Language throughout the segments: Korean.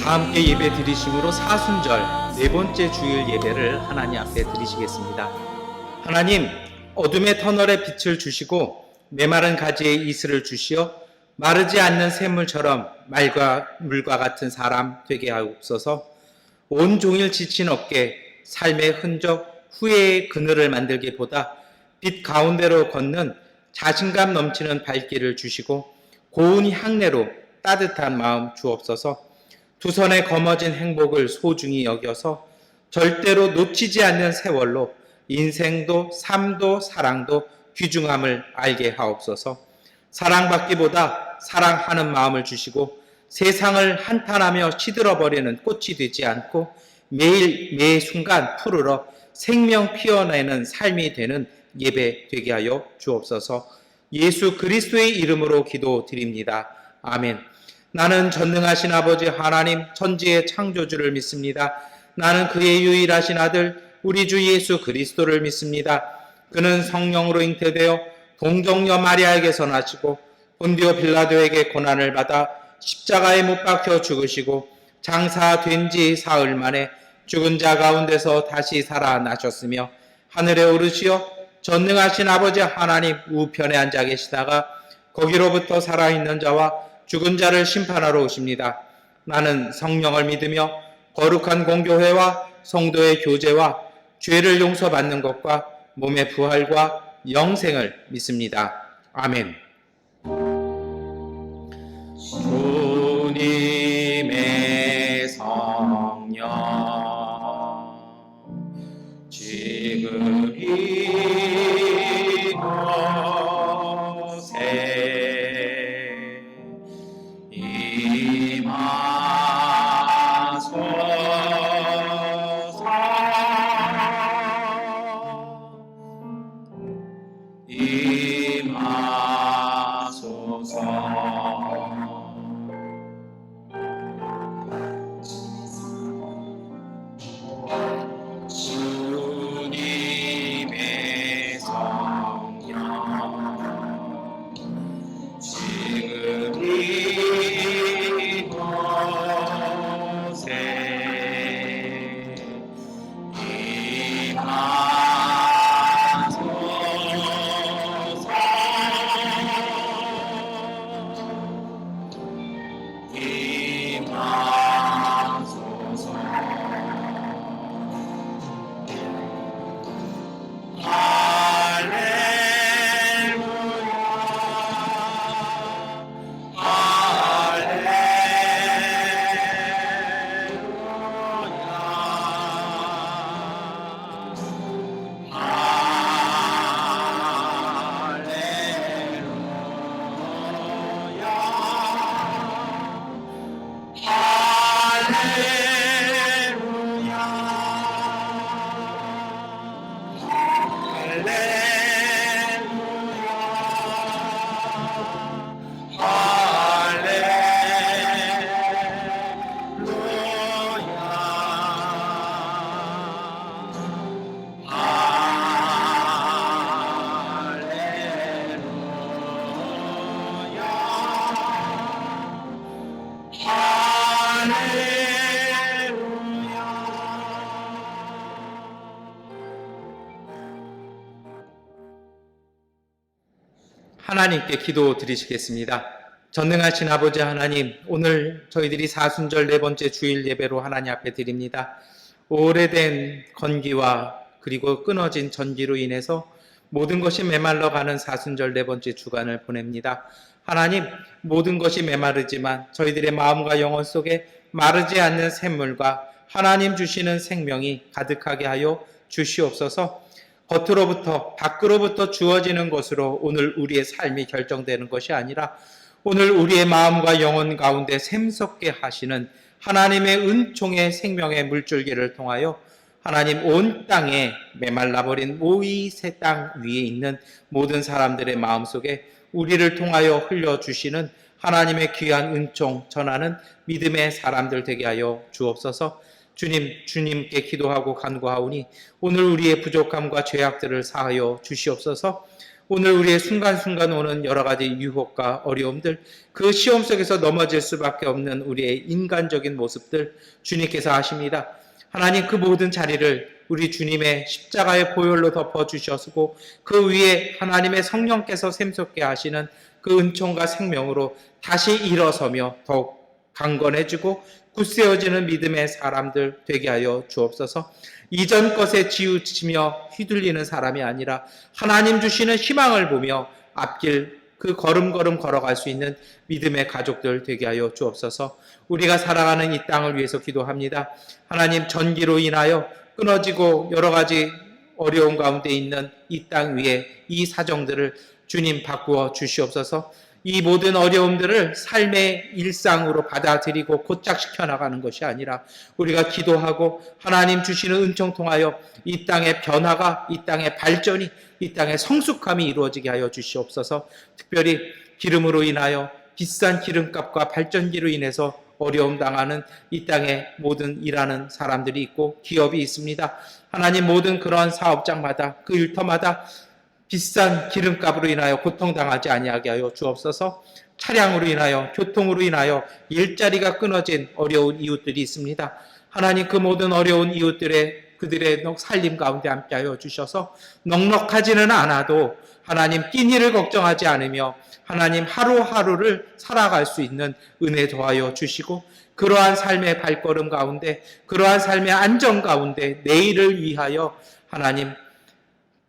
다 함께 예배 드리심으로 사순절 네 번째 주일 예배를 하나님 앞에 드리시겠습니다. 하나님, 어둠의 터널에 빛을 주시고 메마른 가지에 이슬을 주시어 마르지 않는 샘물처럼 물과 같은 사람 되게 하옵소서. 온 종일 지친 어깨, 삶의 흔적, 후회의 그늘을 만들기보다 빛 가운데로 걷는 자신감 넘치는 발길을 주시고 고운 향내로 따뜻한 마음 주옵소서. 두 손에 거머쥔 행복을 소중히 여겨서 절대로 놓치지 않는 세월로 인생도 삶도 사랑도 귀중함을 알게 하옵소서. 사랑받기보다 사랑하는 마음을 주시고 세상을 한탄하며 시들어버리는 꽃이 되지 않고 매일 매 순간 푸르러 생명 피어내는 삶이 되는 예배 되게 하여 주옵소서. 예수 그리스도의 이름으로 기도드립니다. 아멘. 나는 전능하신 아버지 하나님 천지의 창조주를 믿습니다. 나는 그의 유일하신 아들 우리 주 예수 그리스도를 믿습니다. 그는 성령으로 잉태되어 동정녀 마리아에게서 나시고 본디오 빌라도에게 고난을 받아 십자가에 못 박혀 죽으시고 장사된 지 사흘 만에 죽은 자 가운데서 다시 살아나셨으며 하늘에 오르시어 전능하신 아버지 하나님 우편에 앉아 계시다가 거기로부터 살아있는 자와 죽은 자를 심판하러 오십니다. 나는 성령을 믿으며 거룩한 공교회와 성도의 교제와 죄를 용서받는 것과 몸의 부활과 영생을 믿습니다. 아멘. 주님의 성령 지금 이곳에 주님의 성령 지금 이곳에 하나님께 기도 드리시겠습니다. 전능하신 아버지 하나님, 오늘 저희들이 사순절 네 번째 주일 예배로 하나님 앞에 드립니다. 오래된 건기와 그리고 끊어진 전기로 인해서 모든 것이 메말라가는 사순절 네 번째 주간을 보냅니다. 하나님, 모든 것이 메마르지만 저희들의 마음과 영혼 속에 마르지 않는 샘물과 하나님 주시는 생명이 가득하게 하여 주시옵소서. 겉으로부터 밖으로부터 주어지는 것으로 오늘 우리의 삶이 결정되는 것이 아니라 오늘 우리의 마음과 영혼 가운데 샘솟게 하시는 하나님의 은총의 생명의 물줄기를 통하여 하나님 온 땅에 메말라버린 이 새 땅 위에 있는 모든 사람들의 마음속에 우리를 통하여 흘려주시는 하나님의 귀한 은총 전하는 믿음의 사람들 되게 하여 주옵소서. 주님께 기도하고 간구하오니 오늘 우리의 부족함과 죄악들을 사하여 주시옵소서. 오늘 우리의 순간순간 오는 여러 가지 유혹과 어려움들, 그 시험 속에서 넘어질 수밖에 없는 우리의 인간적인 모습들 주님께서 아십니다. 하나님, 그 모든 자리를 우리 주님의 십자가의 보혈로 덮어주셨고 그 위에 하나님의 성령께서 샘솟게 하시는 그 은총과 생명으로 다시 일어서며 더욱 강건해지고 굳세어지는 믿음의 사람들 되게 하여 주옵소서. 이전 것에 치우치며 휘둘리는 사람이 아니라 하나님 주시는 희망을 보며 앞길 그 걸음걸음 걸어갈 수 있는 믿음의 가족들 되게 하여 주옵소서. 우리가 살아가는 이 땅을 위해서 기도합니다. 하나님, 전기로 인하여 끊어지고 여러 가지 어려운 가운데 있는 이 땅 위에 이 사정들을 주님 바꾸어 주시옵소서. 이 모든 어려움들을 삶의 일상으로 받아들이고 고착시켜 나가는 것이 아니라 우리가 기도하고 하나님 주시는 은총 통하여 이 땅의 변화가, 이 땅의 발전이, 이 땅의 성숙함이 이루어지게 하여 주시옵소서. 특별히 기름으로 인하여 비싼 기름값과 발전기로 인해서 어려움 당하는 이 땅에 모든 일하는 사람들이 있고 기업이 있습니다. 하나님, 모든 그러한 사업장마다 그 일터마다 비싼 기름값으로 인하여 고통당하지 아니하게 하여 주옵소서. 차량으로 인하여, 교통으로 인하여 일자리가 끊어진 어려운 이웃들이 있습니다. 하나님, 그 모든 어려운 그들의 살림 가운데 함께하여 주셔서 넉넉하지는 않아도 하나님 끼니를 걱정하지 않으며 하나님 하루하루를 살아갈 수 있는 은혜 더하여 주시고 그러한 삶의 발걸음 가운데, 그러한 삶의 안정 가운데 내일을 위하여 하나님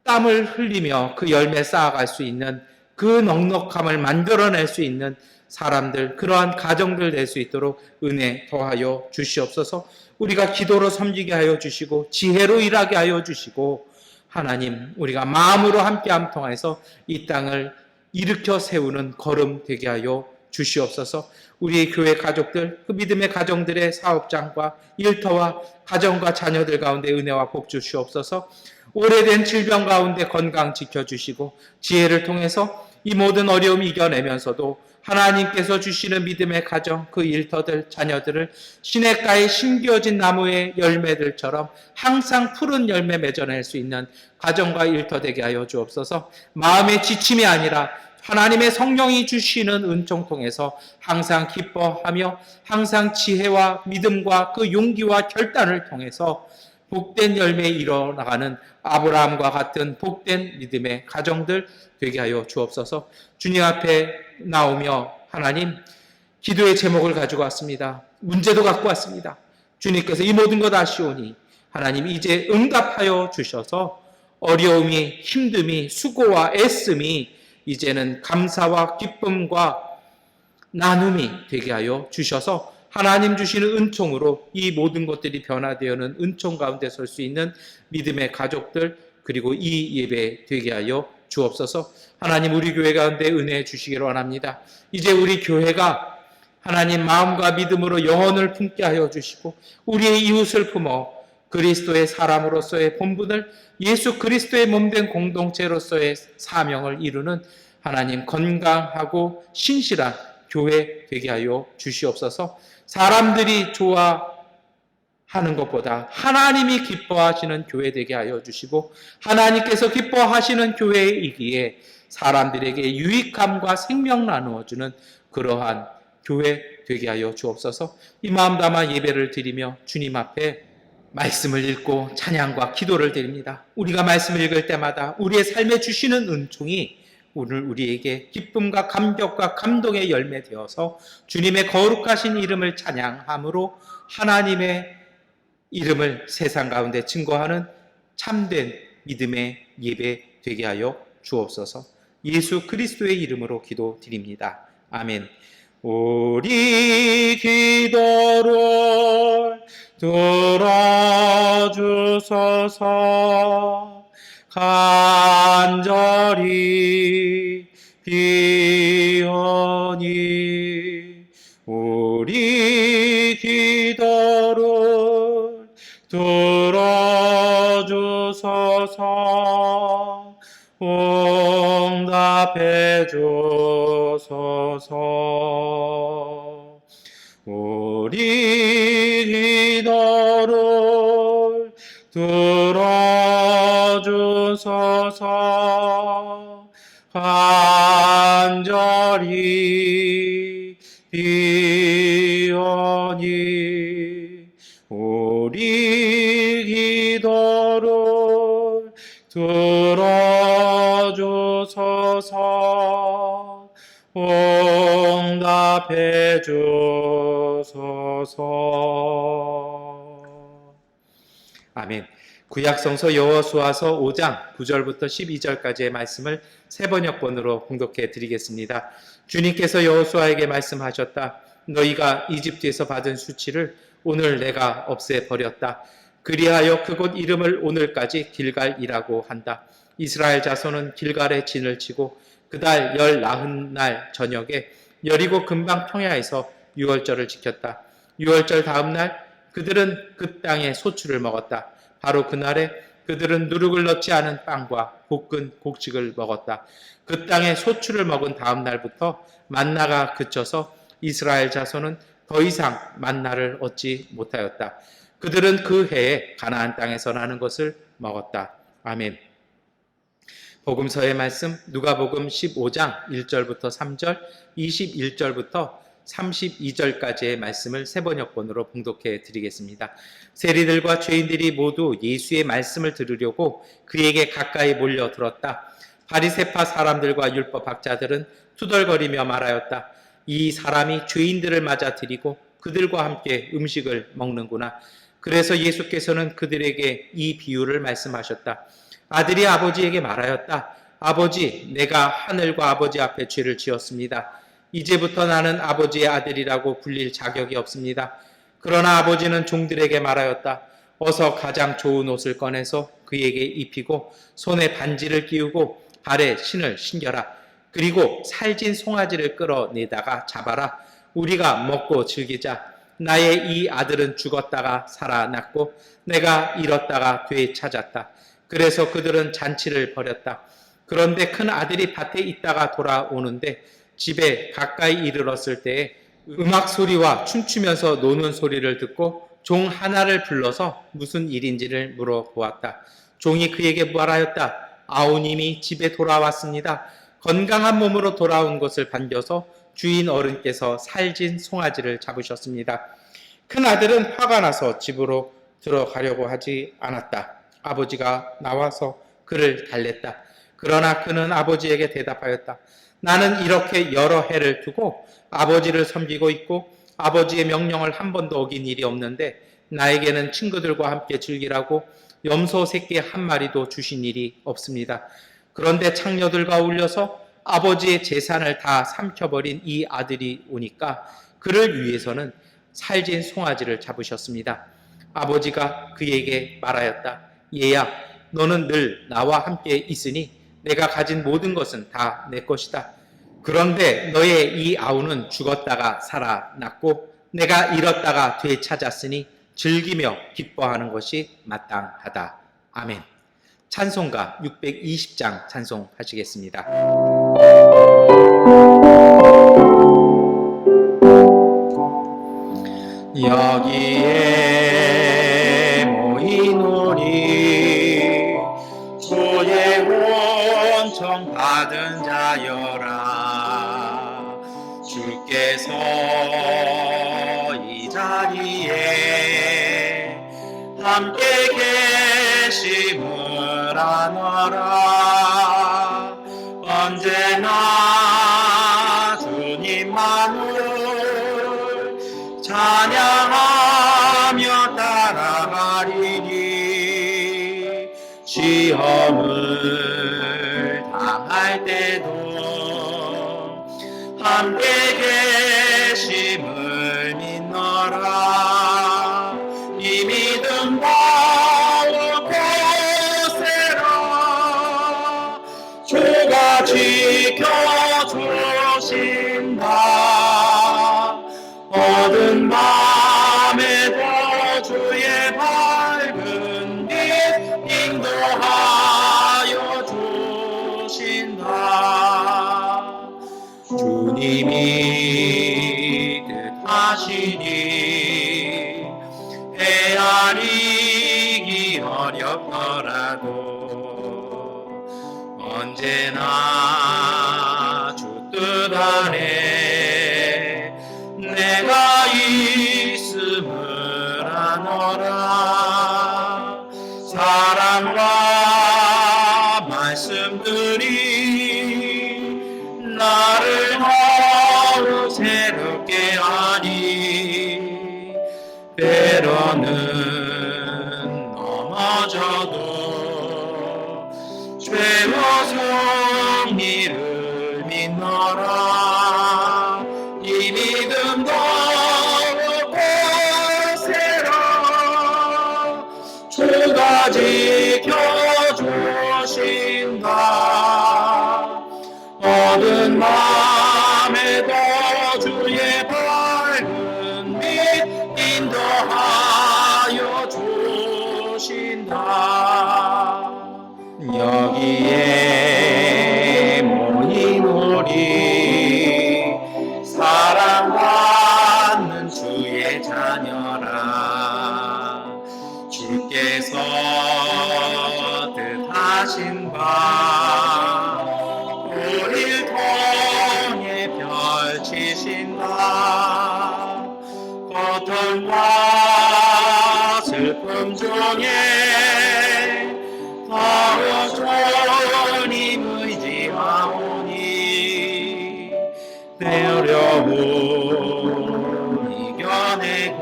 땀을 흘리며 그 열매 쌓아갈 수 있는 그 넉넉함을 만들어낼 수 있는 사람들, 그러한 가정들 될 수 있도록 은혜 더하여 주시옵소서. 우리가 기도로 섬기게 하여 주시고 지혜로 일하게 하여 주시고 하나님, 우리가 마음으로 함께함 통해서 이 땅을 일으켜 세우는 걸음 되게 하여 주시옵소서. 우리의 교회 가족들, 그 믿음의 가정들의 사업장과 일터와 가정과 자녀들 가운데 은혜와 복 주시옵소서. 오래된 질병 가운데 건강 지켜주시고 지혜를 통해서 이 모든 어려움 이겨내면서도 하나님께서 주시는 믿음의 가정, 그 일터들, 자녀들을 시냇가에 심겨진 나무의 열매들처럼 항상 푸른 열매 맺어낼 수 있는 가정과 일터 되게 하여 주옵소서. 마음의 지침이 아니라 하나님의 성령이 주시는 은총 통해서 항상 기뻐하며 항상 지혜와 믿음과 그 용기와 결단을 통해서 복된 열매에 이뤄나가는 아브라함과 같은 복된 믿음의 가정들 되게 하여 주옵소서. 주님 앞에 나오며 하나님, 기도의 제목을 가지고 왔습니다. 문제도 갖고 왔습니다. 주님께서 이 모든 것 아시오니 하나님 이제 응답하여 주셔서 어려움이, 힘듦이, 수고와 애씀이 이제는 감사와 기쁨과 나눔이 되게 하여 주셔서 하나님 주시는 은총으로 이 모든 것들이 변화되어는 은총 가운데 설 수 있는 믿음의 가족들, 그리고 이 예배 되게 하여 주옵소서. 하나님, 우리 교회 가운데 은혜 주시기를 원합니다. 이제 우리 교회가 하나님 마음과 믿음으로 영혼을 품게 하여 주시고 우리의 이웃을 품어 그리스도의 사람으로서의 본분을, 예수 그리스도의 몸된 공동체로서의 사명을 이루는 하나님 건강하고 신실한 교회 되게 하여 주시옵소서. 사람들이 좋아하는 것보다 하나님이 기뻐하시는 교회 되게 하여 주시고 하나님께서 기뻐하시는 교회이기에 사람들에게 유익함과 생명 나누어주는 그러한 교회 되게 하여 주옵소서. 이 마음 담아 예배를 드리며 주님 앞에 말씀을 읽고 찬양과 기도를 드립니다. 우리가 말씀을 읽을 때마다 우리의 삶에 주시는 은총이 오늘 우리에게 기쁨과 감격과 감동의 열매 되어서 주님의 거룩하신 이름을 찬양함으로 하나님의 이름을 세상 가운데 증거하는 참된 믿음의 예배 되게 하여 주옵소서. 예수 그리스도의 이름으로 기도드립니다. 아멘. 우리 기도를 들어주소서. 간절히 비오니 우리 기도를 들어주소서. 응답해 주소서. 우리 기도를 들어주소서. 하오니 우리 기도를 들어주소서. 응답해 주소서. 아멘. 구약성서 여호수아서 5장 9절부터 12절까지의 말씀을 세 번역본으로 봉독해 드리겠습니다. 주님께서 여호수아에게 말씀하셨다. 너희가 이집트에서 받은 수치를 오늘 내가 없애버렸다. 그리하여 그곳 이름을 오늘까지 길갈이라고 한다. 이스라엘 자손은 길갈에 진을 치고 그달 열 나흔날 저녁에 여리고 근방 평야에서 유월절을 지켰다. 유월절 다음 날 그들은 그 땅의 소출을 먹었다. 바로 그날에 그들은 누룩을 넣지 않은 빵과 볶은 곡식을 먹었다. 그 땅의 소출을 먹은 다음 날부터 만나가 그쳐서 이스라엘 자손은 더 이상 만나를 얻지 못하였다. 그들은 그 해에 가나안 땅에서 나는 것을 먹었다. 아멘. 복음서의 말씀 누가복음 15장 1절부터 3절, 21절부터 32절까지의 말씀을 세 번역본으로 봉독해 드리겠습니다. 세리들과 죄인들이 모두 예수의 말씀을 들으려고 그에게 가까이 몰려들었다. 바리새파 사람들과 율법학자들은 투덜거리며 말하였다. 이 사람이 죄인들을 맞아들이고 그들과 함께 음식을 먹는구나. 그래서 예수께서는 그들에게 이 비유를 말씀하셨다. 아들이 아버지에게 말하였다. 아버지, 내가 하늘과 아버지 앞에 죄를 지었습니다. 이제부터 나는 아버지의 아들이라고 불릴 자격이 없습니다. 그러나 아버지는 종들에게 말하였다. 어서 가장 좋은 옷을 꺼내서 그에게 입히고 손에 반지를 끼우고 발에 신을 신겨라. 그리고 살진 송아지를 끌어내다가 잡아라. 우리가 먹고 즐기자. 나의 이 아들은 죽었다가 살아났고 내가 잃었다가 되찾았다. 그래서 그들은 잔치를 벌였다. 그런데 큰 아들이 밭에 있다가 돌아오는데 집에 가까이 이르렀을 때에 음악 소리와 춤추면서 노는 소리를 듣고 종 하나를 불러서 무슨 일인지를 물어보았다. 종이 그에게 말하였다. 아우님이 집에 돌아왔습니다. 건강한 몸으로 돌아온 것을 반겨서 주인 어른께서 살진 송아지를 잡으셨습니다. 큰 아들은 화가 나서 집으로 들어가려고 하지 않았다. 아버지가 나와서 그를 달랬다. 그러나 그는 아버지에게 대답하였다. 나는 이렇게 여러 해를 두고 아버지를 섬기고 있고 아버지의 명령을 한 번도 어긴 일이 없는데 나에게는 친구들과 함께 즐기라고 염소 새끼 한 마리도 주신 일이 없습니다. 그런데 창녀들과 어울려서 아버지의 재산을 다 삼켜버린 이 아들이 오니까 그를 위해서는 살진 송아지를 잡으셨습니다. 아버지가 그에게 말하였다. 얘야, 너는 늘 나와 함께 있으니 내가 가진 모든 것은 다 내 것이다. 그런데 너의 이 아우는 죽었다가 살아났고 내가 잃었다가 되찾았으니 즐기며 기뻐하는 것이 마땅하다. 아멘. 찬송가 620장 찬송하시겠습니다. 여기에 모인 우리 주의 온청 받은 자여라. 주께서 이 자리에 함께 계심을 아노라. 언제나 주님만을 찬양하며 따라가리니 시험을 당할 때도 함께 계심을 믿노라. 이 믿음 더욱 거세라. 주가 지켜주신다. 어두운 밤에도 주의 밝은 빛 인도하여 주신다. 주님이 뜻하시니 헤아리기 어렵더라도 언제나 주 뜻 안에 내가 있으리라. 때로는 넘어져도 죄와 성리를 믿노라. 이 믿음도 곳세라 주가 지켜주신다. 어두운 맘에도 주의 밝은 빛 인도하여 주신다. 여기에 모인 우리 사랑받는 주의 자녀라. 주께서 뜻하신 바 우릴 통해 펼치신다. 고통과 슬픔 중에 더 주님 의지하오니 내 어려움 이겨내고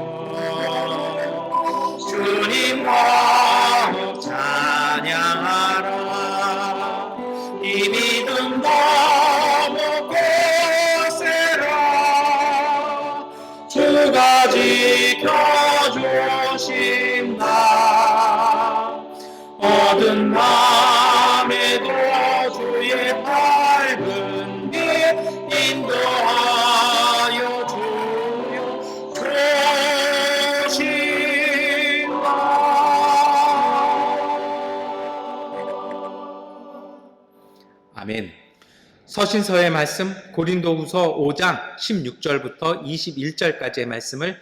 주님 더욱 찬양하라. 이 믿음 너무 곳세라 주가 지켜주신다. 어두운 맘에도 주의 밝은 빛 인도하여 주신다. 아멘. 서신서의 말씀 고린도후서 5장 16절부터 21절까지의 말씀을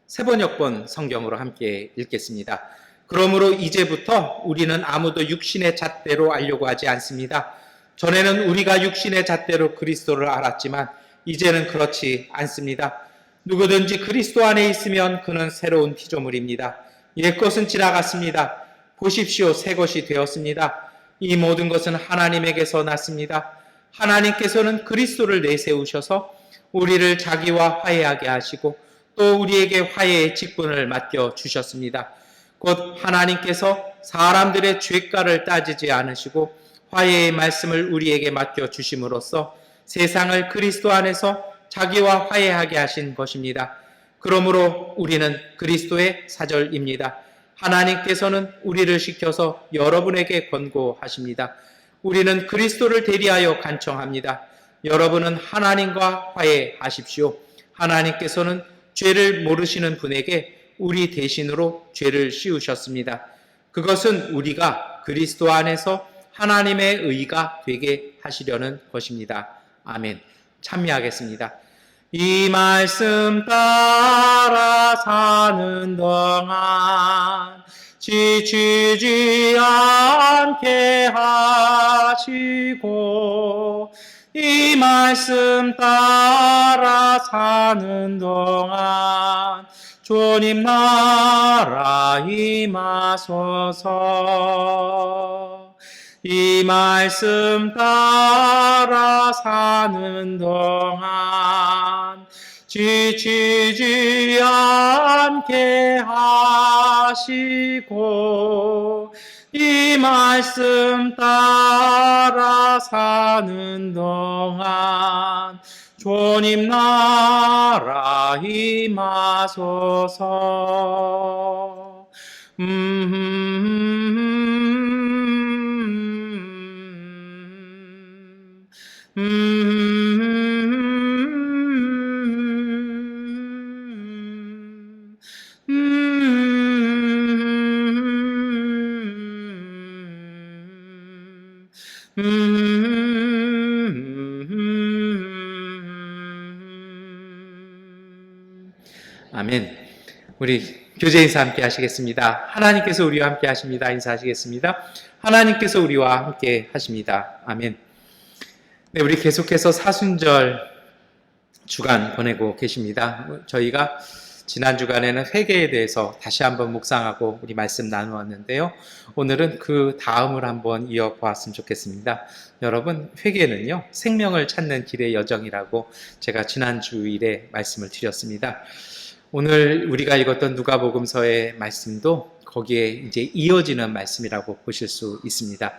세번역본 성경으로 함께 읽겠습니다. 그러므로 이제부터 우리는 아무도 육신의 잣대로 알려고 하지 않습니다. 전에는 우리가 육신의 잣대로 그리스도를 알았지만 이제는 그렇지 않습니다. 누구든지 그리스도 안에 있으면 그는 새로운 피조물입니다. 옛것은 지나갔습니다. 보십시오, 새 것이 되었습니다. 이 모든 것은 하나님에게서 났습니다. 하나님께서는 그리스도를 내세우셔서 우리를 자기와 화해하게 하시고 또 우리에게 화해의 직분을 맡겨 주셨습니다. 곧 하나님께서 사람들의 죄가를 따지지 않으시고 화해의 말씀을 우리에게 맡겨 주심으로써 세상을 그리스도 안에서 자기와 화해하게 하신 것입니다. 그러므로 우리는 그리스도의 사절입니다. 하나님께서는 우리를 시켜서 여러분에게 권고하십니다. 우리는 그리스도를 대리하여 간청합니다. 여러분은 하나님과 화해하십시오. 하나님께서는 죄를 모르시는 분에게 우리 대신으로 죄를 씌우셨습니다. 그것은 우리가 그리스도 안에서 하나님의 의가 되게 하시려는 것입니다. 아멘. 참여하겠습니다. 이 말씀 따라 사는 동안 지치지 않게 하시고 이 말씀 따라 사는 동안 주님 나라 임하소서. 이 말씀 따라 사는 동안 지치지 않게 하시고 이 말씀 따라 사는 동안 주님 나라 임하소서. 아멘. 우리 교제 인사 함께 하시겠습니다. 하나님께서 우리와 함께 하십니다. 인사하시겠습니다. 하나님께서 우리와 함께 하십니다. 아멘. 네, 우리 계속해서 사순절 주간 보내고 계십니다. 저희가 지난 주간에는 회개에 대해서 다시 한번 묵상하고 우리 말씀 나누었는데요. 오늘은 그 다음을 한번 이어보았으면 좋겠습니다. 여러분, 회개는요, 생명을 찾는 길의 여정이라고 제가 지난 주일에 말씀을 드렸습니다. 오늘 우리가 읽었던 누가복음서의 말씀도 거기에 이제 이어지는 말씀이라고 보실 수 있습니다.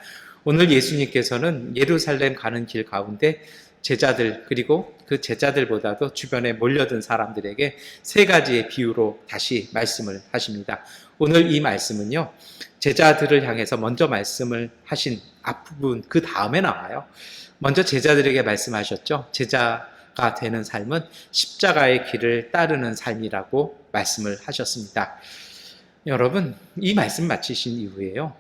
오늘 예수님께서는 예루살렘 가는 길 가운데 제자들 그리고 그 제자들보다도 주변에 몰려든 사람들에게 세 가지의 비유로 다시 말씀을 하십니다. 오늘 이 말씀은요, 제자들을 향해서 먼저 말씀을 하신 앞부분 그 다음에 나와요. 먼저 제자들에게 말씀하셨죠. 제자가 되는 삶은 십자가의 길을 따르는 삶이라고 말씀을 하셨습니다. 여러분, 이 말씀 마치신 이후에요,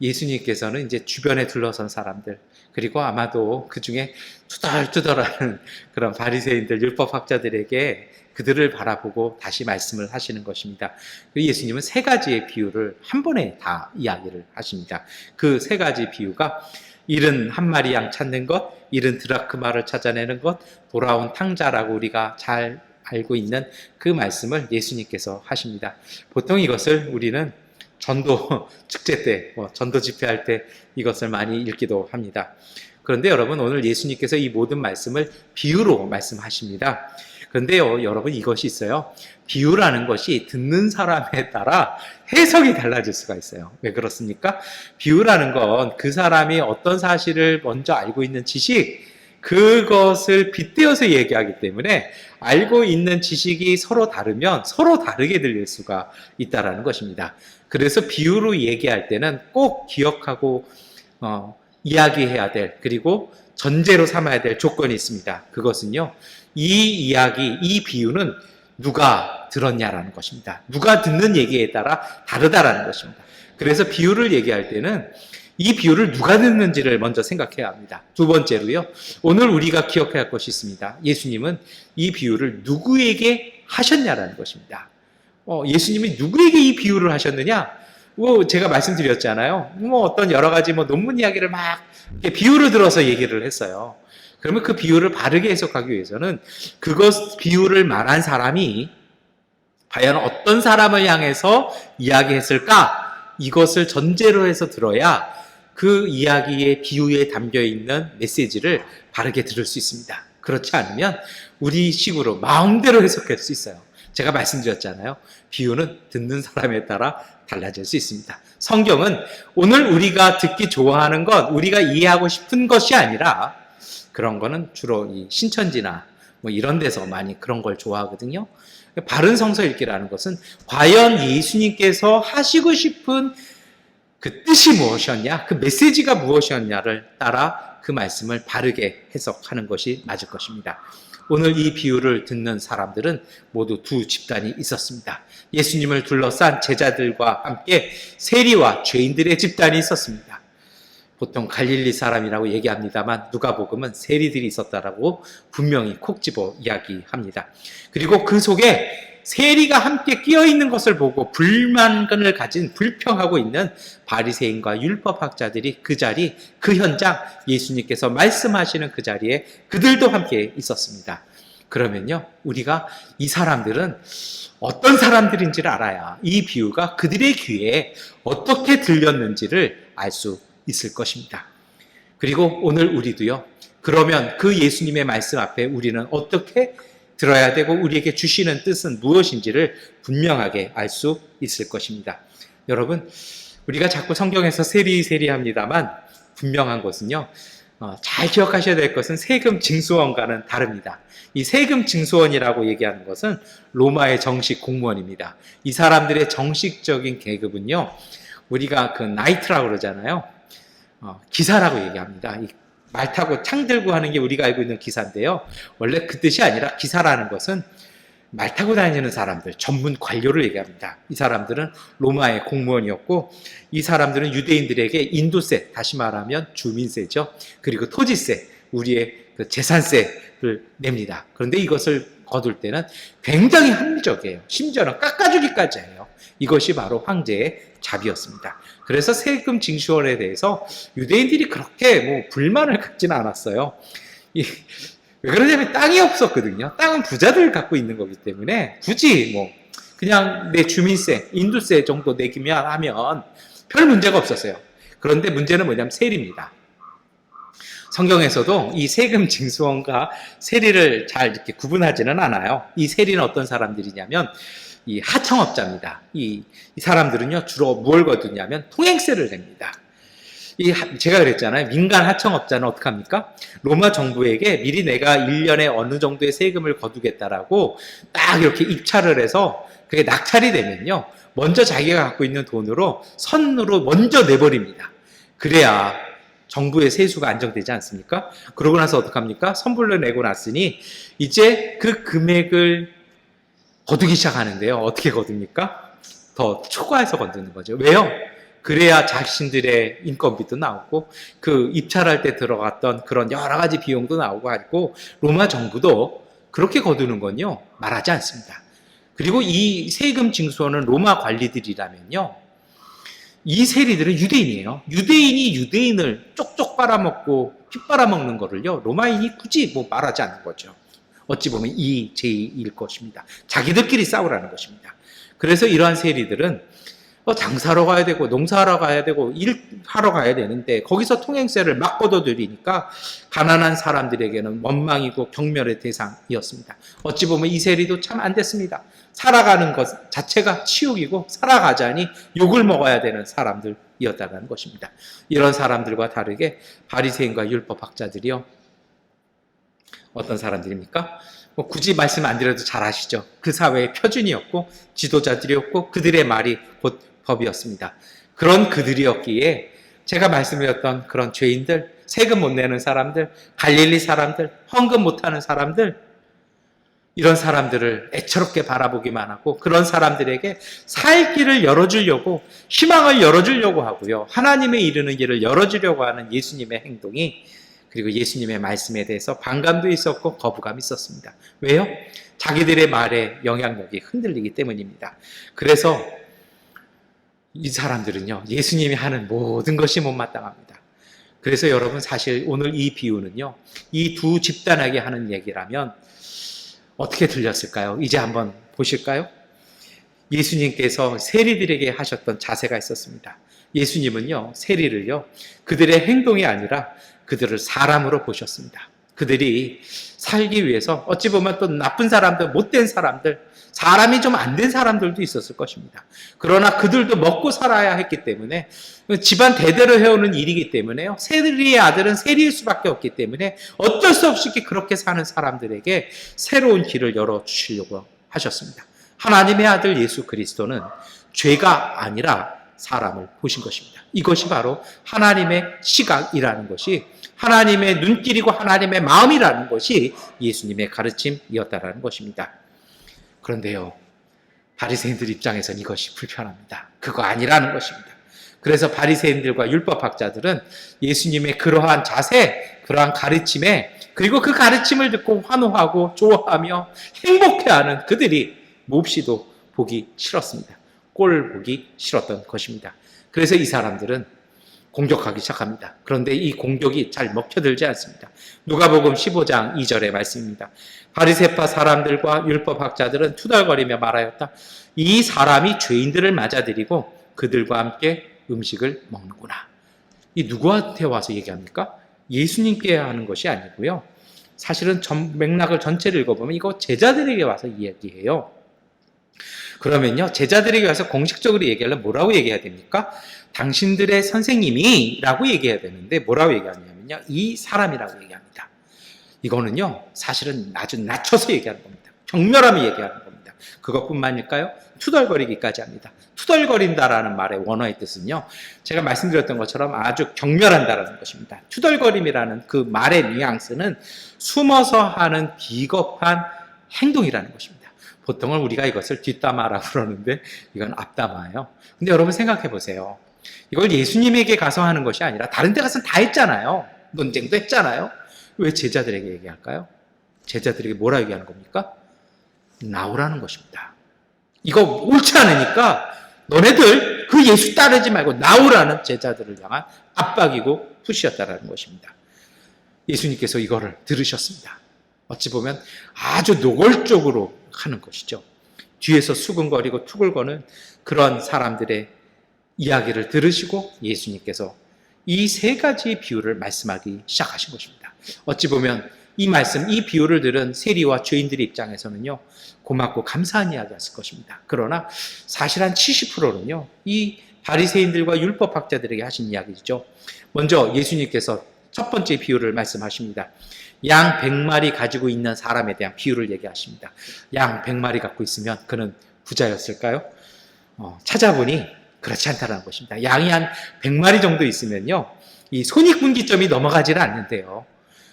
예수님께서는 이제 주변에 둘러선 사람들, 그리고 아마도 그 중에 투덜투덜하는 그런 바리새인들, 율법학자들에게 그들을 바라보고 다시 말씀을 하시는 것입니다. 예수님은 세 가지의 비유를 한 번에 다 이야기를 하십니다. 그 세 가지 비유가 잃은 한 마리 양 찾는 것, 잃은 드라크마를 찾아내는 것, 돌아온 탕자라고 우리가 잘 알고 있는 그 말씀을 예수님께서 하십니다. 보통 이것을 우리는 전도 축제 때, 전도 집회할 때 이것을 많이 읽기도 합니다. 그런데 여러분, 오늘 예수님께서 이 모든 말씀을 비유로 말씀하십니다. 그런데요, 여러분, 이것이 있어요. 비유라는 것이 듣는 사람에 따라 해석이 달라질 수가 있어요. 왜 그렇습니까? 비유라는 건 그 사람이 어떤 사실을 먼저 알고 있는 지식, 그것을 빗대어서 얘기하기 때문에 알고 있는 지식이 서로 다르면 서로 다르게 들릴 수가 있다는 것입니다. 그래서 비유로 얘기할 때는 꼭 기억하고 이야기해야 될, 그리고 전제로 삼아야 될 조건이 있습니다. 그것은요, 이 이야기, 이 비유는 누가 들었냐라는 것입니다. 누가 듣는 얘기에 따라 다르다라는 것입니다. 그래서 비유를 얘기할 때는 이 비유를 누가 듣는지를 먼저 생각해야 합니다. 두 번째로요, 오늘 우리가 기억해야 할 것이 있습니다. 예수님은 이 비유를 누구에게 하셨냐라는 것입니다. 예수님이 누구에게 이 비유를 하셨느냐? 제가 말씀드렸잖아요. 어떤 여러 가지 논문 이야기를 막 비유를 들어서 얘기를 했어요. 그러면 그 비유를 바르게 해석하기 위해서는 그것 비유를 말한 사람이 과연 어떤 사람을 향해서 이야기했을까? 이것을 전제로 해서 들어야 그 이야기의 비유에 담겨 있는 메시지를 바르게 들을 수 있습니다. 그렇지 않으면 우리 식으로 마음대로 해석할 수 있어요. 제가 말씀드렸잖아요. 비유는 듣는 사람에 따라 달라질 수 있습니다. 성경은 오늘 우리가 듣기 좋아하는 것, 우리가 이해하고 싶은 것이 아니라, 그런 거는 주로 이 신천지나 이런 데서 많이 그런 걸 좋아하거든요. 바른 성서 읽기라는 것은 과연 예수님께서 하시고 싶은 그 뜻이 무엇이었냐, 그 메시지가 무엇이었냐를 따라 그 말씀을 바르게 해석하는 것이 맞을 것입니다. 오늘 이 비유를 듣는 사람들은 모두 두 집단이 있었습니다. 예수님을 둘러싼 제자들과 함께 세리와 죄인들의 집단이 있었습니다. 보통 갈릴리 사람이라고 얘기합니다만 누가복음은 세리들이 있었다라고 분명히 콕 집어 이야기합니다. 그리고 그 속에 세리가 함께 끼어 있는 것을 보고 불만을 가진, 불평하고 있는 바리새인과 율법학자들이 그 자리, 그 현장, 예수님께서 말씀하시는 그 자리에 그들도 함께 있었습니다. 그러면요, 우리가 이 사람들은 어떤 사람들인지를 알아야 이 비유가 그들의 귀에 어떻게 들렸는지를 알 수 있을 것입니다. 그리고 오늘 우리도요, 그러면 그 예수님의 말씀 앞에 우리는 어떻게 들어야 되고 우리에게 주시는 뜻은 무엇인지를 분명하게 알 수 있을 것입니다. 여러분, 우리가 자꾸 성경에서 세리합니다만 분명한 것은요, 잘 기억하셔야 될 것은 세금 징수원과는 다릅니다. 이 세금 징수원이라고 얘기하는 것은 로마의 정식 공무원입니다. 이 사람들의 정식적인 계급은요, 우리가 그 나이트라고 그러잖아요. 기사라고 얘기합니다. 말 타고 창 들고 하는 게 우리가 알고 있는 기사인데요. 원래 그 뜻이 아니라 기사라는 것은 말 타고 다니는 사람들, 전문 관료를 얘기합니다. 이 사람들은 로마의 공무원이었고, 이 사람들은 유대인들에게 인도세, 다시 말하면 주민세죠. 그리고 토지세, 우리의 그 재산세를 냅니다. 그런데 이것을 거둘 때는 굉장히 합리적이에요. 심지어는 깎아주기까지 해요. 이것이 바로 황제의 자비였습니다. 그래서 세금 징수원에 대해서 유대인들이 그렇게 불만을 갖지는 않았어요. 왜 그러냐면 땅이 없었거든요. 땅은 부자들 갖고 있는 거기 때문에 굳이 그냥 내 주민세, 인도세 정도 내기만 하면 별 문제가 없었어요. 그런데 문제는 뭐냐면 세리입니다. 성경에서도 이 세금 징수원과 세리를 잘 이렇게 구분하지는 않아요. 이 세리는 어떤 사람들이냐면 이 하청업자입니다. 이 사람들은요 주로 뭘 거두냐면 통행세를 냅니다. 제가 그랬잖아요. 민간 하청업자는 어떻게 합니까? 로마 정부에게 미리 내가 1년에 어느 정도의 세금을 거두겠다라고 딱 이렇게 입찰을 해서 그게 낙찰이 되면요. 먼저 자기가 갖고 있는 돈으로 선으로 먼저 내버립니다. 그래야 정부의 세수가 안정되지 않습니까? 그러고 나서 어떡합니까? 선불로 내고 났으니 이제 그 금액을 거두기 시작하는데요. 어떻게 거둡니까? 더 초과해서 거두는 거죠. 왜요? 그래야 자신들의 인건비도 나오고 그 입찰할 때 들어갔던 그런 여러 가지 비용도 나오고 하고 로마 정부도 그렇게 거두는 건요. 말하지 않습니다. 그리고 이 세금 징수원은 로마 관리들이라면요. 이 세리들은 유대인이에요. 유대인이 유대인을 쪽쪽 빨아먹고 피 빨아먹는 거를요. 로마인이 굳이 뭐 말하지 않는 거죠. 어찌 보면 이 제의일 것입니다. 자기들끼리 싸우라는 것입니다. 그래서 이러한 세리들은 장사하러 가야 되고 농사하러 가야 되고 일하러 가야 되는데 거기서 통행세를 막 걷어들이니까 가난한 사람들에게는 원망이고 경멸의 대상이었습니다. 어찌 보면 이 세리도 참 안 됐습니다. 살아가는 것 자체가 치욕이고 살아가자니 욕을 먹어야 되는 사람들이었다는 것입니다. 이런 사람들과 다르게 바리새인과 율법학자들이요. 어떤 사람들입니까? 굳이 말씀 안 드려도 잘 아시죠? 그 사회의 표준이었고 지도자들이었고 그들의 말이 곧 법이었습니다. 그런 그들이었기에 제가 말씀드렸던 그런 죄인들, 세금 못 내는 사람들, 갈릴리 사람들, 헌금 못하는 사람들, 이런 사람들을 애처롭게 바라보기만 하고 그런 사람들에게 살 길을 열어주려고 희망을 열어주려고 하고요. 하나님의 이르는 길을 열어주려고 하는 예수님의 행동이 그리고 예수님의 말씀에 대해서 반감도 있었고 거부감이 있었습니다. 왜요? 자기들의 말에 영향력이 흔들리기 때문입니다. 그래서 이 사람들은요. 예수님이 하는 모든 것이 못마땅합니다. 그래서 여러분 사실 오늘 이 비유는요. 이 두 집단에게 하는 얘기라면 어떻게 들렸을까요? 이제 한번 보실까요? 예수님께서 세리들에게 하셨던 자세가 있었습니다. 예수님은요. 세리를요. 그들의 행동이 아니라 그들을 사람으로 보셨습니다. 그들이 살기 위해서 어찌 보면 또 나쁜 사람들, 못된 사람들, 사람이 좀 안 된 사람들도 있었을 것입니다. 그러나 그들도 먹고 살아야 했기 때문에 집안 대대로 해오는 일이기 때문에요. 세리의 아들은 세리일 수밖에 없기 때문에 어쩔 수 없이 그렇게 사는 사람들에게 새로운 길을 열어주시려고 하셨습니다. 하나님의 아들 예수 그리스도는 죄가 아니라 사람을 보신 것입니다. 이것이 바로 하나님의 시각이라는 것이 하나님의 눈길이고 하나님의 마음이라는 것이 예수님의 가르침이었다라는 것입니다. 그런데요, 바리새인들 입장에서는 이것이 불편합니다. 그거 아니라는 것입니다. 그래서 바리새인들과 율법학자들은 예수님의 그러한 자세, 그러한 가르침에 그리고 그 가르침을 듣고 환호하고 좋아하며 행복해하는 그들이 몹시도 보기 싫었습니다. 꼴 보기 싫었던 것입니다. 그래서 이 사람들은 공격하기 시작합니다. 그런데 이 공격이 잘 먹혀들지 않습니다. 누가복음 15장 2절의 말씀입니다. 바리새파 사람들과 율법학자들은 투덜거리며 말하였다. 이 사람이 죄인들을 맞아들이고 그들과 함께 음식을 먹는구나. 이 누구한테 와서 얘기합니까? 예수님께 하는 것이 아니고요. 사실은 맥락을 전체를 읽어보면 이거 제자들에게 와서 이야기해요. 그러면요, 제자들에게 와서 공식적으로 얘기하려면 뭐라고 얘기해야 됩니까? 당신들의 선생님이 라고 얘기해야 되는데 뭐라고 얘기하냐면요, 이 사람이라고 얘기합니다. 이거는요, 사실은 아주 낮춰서 얘기하는 겁니다. 경멸함이 얘기하는 겁니다. 그것뿐만일까요? 투덜거리기까지 합니다. 투덜거린다라는 말의 원어의 뜻은요, 제가 말씀드렸던 것처럼 아주 경멸한다라는 것입니다. 투덜거림이라는 그 말의 뉘앙스는 숨어서 하는 비겁한 행동이라는 것입니다. 보통은 우리가 이것을 뒷담화라고 그러는데 이건 앞담화예요. 근데 여러분 생각해 보세요. 이걸 예수님에게 가서 하는 것이 아니라 다른 데 가서는 다 했잖아요. 논쟁도 했잖아요. 왜 제자들에게 얘기할까요? 제자들에게 뭐라 얘기하는 겁니까? 나오라는 것입니다. 이거 옳지 않으니까 너네들 그 예수 따르지 말고 나오라는 제자들을 향한 압박이고 푸시였다라는 것입니다. 예수님께서 이거를 들으셨습니다. 어찌 보면 아주 노골적으로 하는 것이죠. 뒤에서 수근거리고 투글거는 그런 사람들의 이야기를 들으시고 예수님께서 이 세 가지의 비유를 말씀하기 시작하신 것입니다. 어찌 보면 이 말씀, 이 비유를 들은 세리와 죄인들의 입장에서는요, 고맙고 감사한 이야기였을 것입니다. 그러나 사실 한 70%는요, 이 바리새인들과 율법학자들에게 하신 이야기죠. 먼저 예수님께서 첫 번째 비유를 말씀하십니다. 양 100마리 가지고 있는 사람에 대한 비유를 얘기하십니다. 양 100마리 갖고 있으면 그는 부자였을까요? 찾아보니 그렇지 않다는 것입니다. 양이 한 100마리 정도 있으면요, 이 손익분기점이 넘어가지는 않는데요.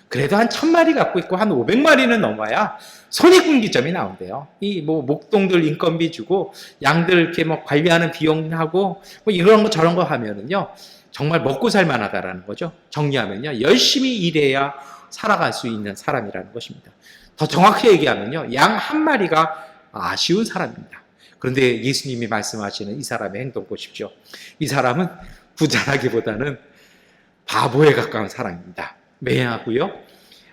그래도 한 1000마리 갖고 있고 한 500마리는 넘어야 손익분기점이 나온대요. 이 목동들 인건비 주고 양들 이렇게 관리하는 비용하고 이런 거 저런 거 하면은요, 정말 먹고 살만하다라는 거죠. 정리하면요, 열심히 일해야 살아갈 수 있는 사람이라는 것입니다. 더 정확히 얘기하면요, 양 한 마리가 아쉬운 사람입니다. 그런데 예수님이 말씀하시는 이 사람의 행동 보십시오. 이 사람은 부자라기보다는 바보에 가까운 사람입니다. 왜냐고요?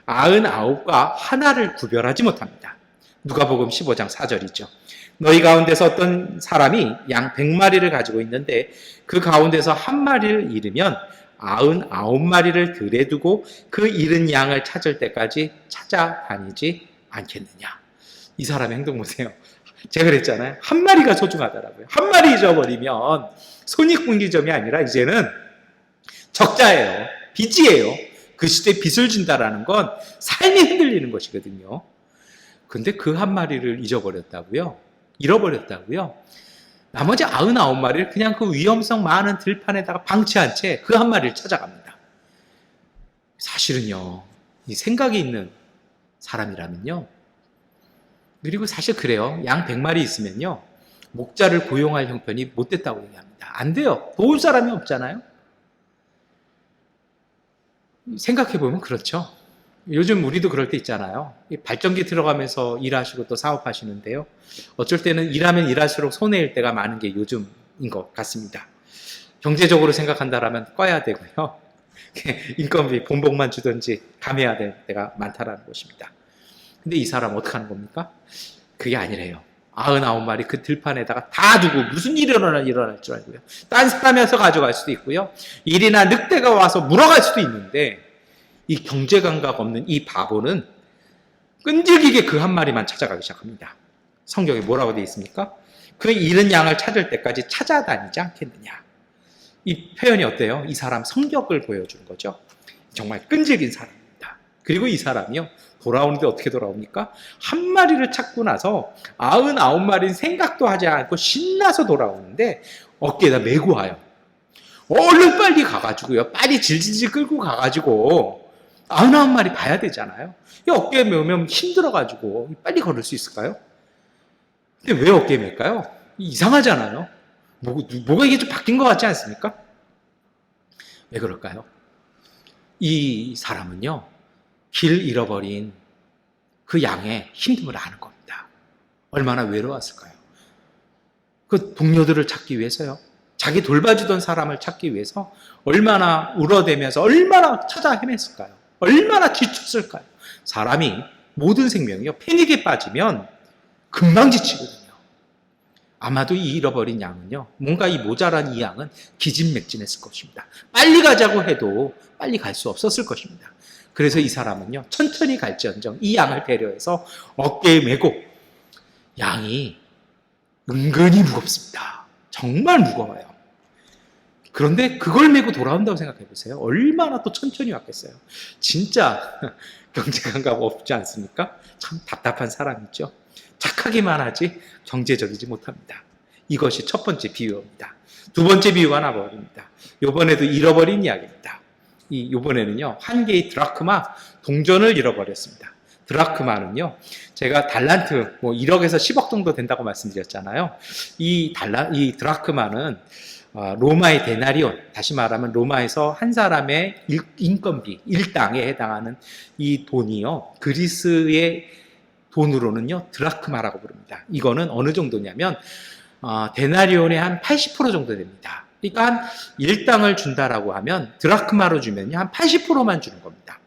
99과 하나를 구별하지 못합니다. 누가복음 15장 4절이죠. 너희 가운데서 어떤 사람이 양 100마리를 가지고 있는데 그 가운데서 한 마리를 잃으면 99마리를 들에 두고 그 잃은 양을 찾을 때까지 찾아다니지 않겠느냐. 이 사람의 행동 보세요. 제가 그랬잖아요. 한 마리가 소중하더라고요. 한 마리 잊어버리면 손익분기점이 아니라 이제는 적자예요. 빚이에요. 그 시대에 빚을 진다라는 건 삶이 흔들리는 것이거든요. 근데 그 한 마리를 잊어버렸다고요? 잃어버렸다고요? 나머지 99마리를 그냥 그 위험성 많은 들판에다가 방치한 채 그 한 마리를 찾아갑니다. 사실은요, 이 생각이 있는 사람이라면요, 그리고 사실 그래요. 양 100마리 있으면요, 목자를 고용할 형편이 못 됐다고 얘기합니다. 안 돼요. 도울 사람이 없잖아요. 생각해보면 그렇죠. 요즘 우리도 그럴 때 있잖아요. 발전기 들어가면서 일하시고 또 사업하시는데요. 어쩔 때는 일하면 일할수록 손해일 때가 많은 게 요즘인 것 같습니다. 경제적으로 생각한다라면 꺼야 되고요. 인건비 본봉만 주든지 감해야 될 때가 많다라는 것입니다. 근데 이 사람 어떻게 하는 겁니까? 그게 아니래요. 99마리 그 들판에다가 다 두고 무슨 일이 일어날 줄 알고요. 딴 사람이 와서 가져갈 수도 있고요. 일이나 늑대가 와서 물어갈 수도 있는데 이 경제감각 없는 이 바보는 끈질기게 그 한 마리만 찾아가기 시작합니다. 성경에 뭐라고 되어 있습니까? 그 잃은 양을 찾을 때까지 찾아다니지 않겠느냐. 이 표현이 어때요? 이 사람 성격을 보여주는 거죠. 정말 끈질긴 사람입니다. 그리고 이 사람이요, 돌아오는데 어떻게 돌아옵니까? 한 마리를 찾고 나서 99마리는 생각도 하지 않고 신나서 돌아오는데 어깨에다 메고 와요. 얼른 빨리 가가지고요, 빨리 질질질 끌고 가가지고 99마리 봐야 되잖아요. 이 어깨에 메면 힘들어가지고 빨리 걸을 수 있을까요? 근데 왜 어깨에 맬까요? 이상하잖아요. 뭐가 이게 좀 바뀐 것 같지 않습니까? 왜 그럴까요? 이 사람은요, 길 잃어버린 그 양의 힘듦을 아는 겁니다. 얼마나 외로웠을까요? 그 동료들을 찾기 위해서요, 자기 돌봐주던 사람을 찾기 위해서 얼마나 울어대면서 얼마나 찾아 헤맸을까요? 얼마나 지쳤을까요? 사람이, 모든 생명이요, 패닉에 빠지면 금방 지치거든요. 아마도 이 잃어버린 양은요, 뭔가 이 모자란 이 양은 기진맥진했을 것입니다. 빨리 가자고 해도 빨리 갈 수 없었을 것입니다. 그래서 이 사람은요, 천천히 갈지언정 이 양을 배려해서 어깨에 메고, 양이 은근히 무겁습니다. 정말 무거워요. 그런데 그걸 메고 돌아온다고 생각해 보세요. 얼마나 또 천천히 왔겠어요. 진짜 경제감각 없지 않습니까? 참 답답한 사람이죠. 착하기만 하지 경제적이지 못합니다. 이것이 첫 번째 비유입니다. 두 번째 비유가 나와버립니다. 이번에도 잃어버린 이야기입니다. 이번에는요, 한 개의 드라크마 동전을 잃어버렸습니다. 드라크마는요, 제가 달란트 1억에서 10억 정도 된다고 말씀드렸잖아요. 이 드라크마는 로마의 데나리온, 다시 말하면 로마에서 한 사람의 인건비, 일당에 해당하는 이 돈이요, 그리스의 돈으로는요, 드라크마라고 부릅니다. 이거는 어느 정도냐면 데나리온의 한 80% 정도 됩니다. 그러니까 한 일당을 준다라고 하면 드라크마로 주면요, 한 80%만 주는 겁니다.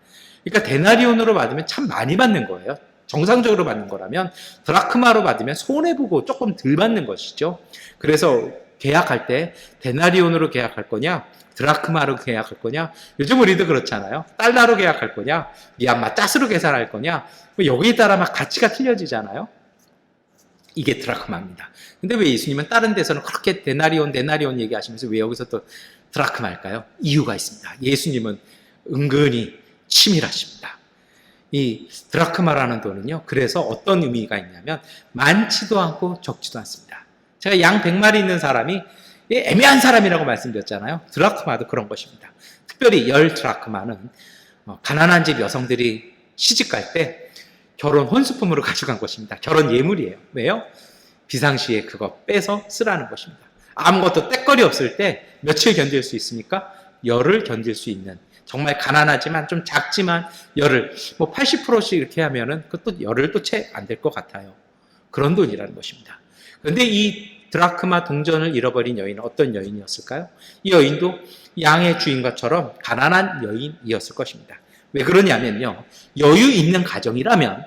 그러니까 데나리온으로 받으면 참 많이 받는 거예요. 정상적으로 받는 거라면 드라크마로 받으면 손해보고 조금 덜 받는 것이죠. 그래서 계약할 때 데나리온으로 계약할 거냐, 드라크마로 계약할 거냐, 요즘 우리도 그렇잖아요. 달러로 계약할 거냐, 미얀마 짜스로 계산할 거냐, 여기에 따라 막 가치가 틀려지잖아요. 이게 드라크마입니다. 근데 왜 예수님은 다른 데서는 그렇게 데나리온 얘기하시면서 왜 여기서 또 드라크마일까요? 이유가 있습니다. 예수님은 은근히 치밀하십니다. 이 드라크마라는 돈은요, 그래서 어떤 의미가 있냐면 많지도 않고 적지도 않습니다. 제가 양 100마리 있는 사람이 애매한 사람이라고 말씀드렸잖아요. 드라크마도 그런 것입니다. 특별히 10 드라크마는 가난한 집 여성들이 시집갈 때 결혼 혼수품으로 가져간 것입니다. 결혼 예물이에요. 왜요? 비상시에 그거 빼서 쓰라는 것입니다. 아무것도 떼거리 없을 때 며칠 견딜 수 있습니까? 열을 견딜 수 있는, 정말 가난하지만 좀 작지만 열을 80%씩 이렇게 하면은 그것도 열을 또 채 안 될 것 같아요. 그런 돈이라는 것입니다. 그런데 이 드라크마 동전을 잃어버린 여인은 어떤 여인이었을까요? 이 여인도 양의 주인과처럼 가난한 여인이었을 것입니다. 왜 그러냐면요, 여유 있는 가정이라면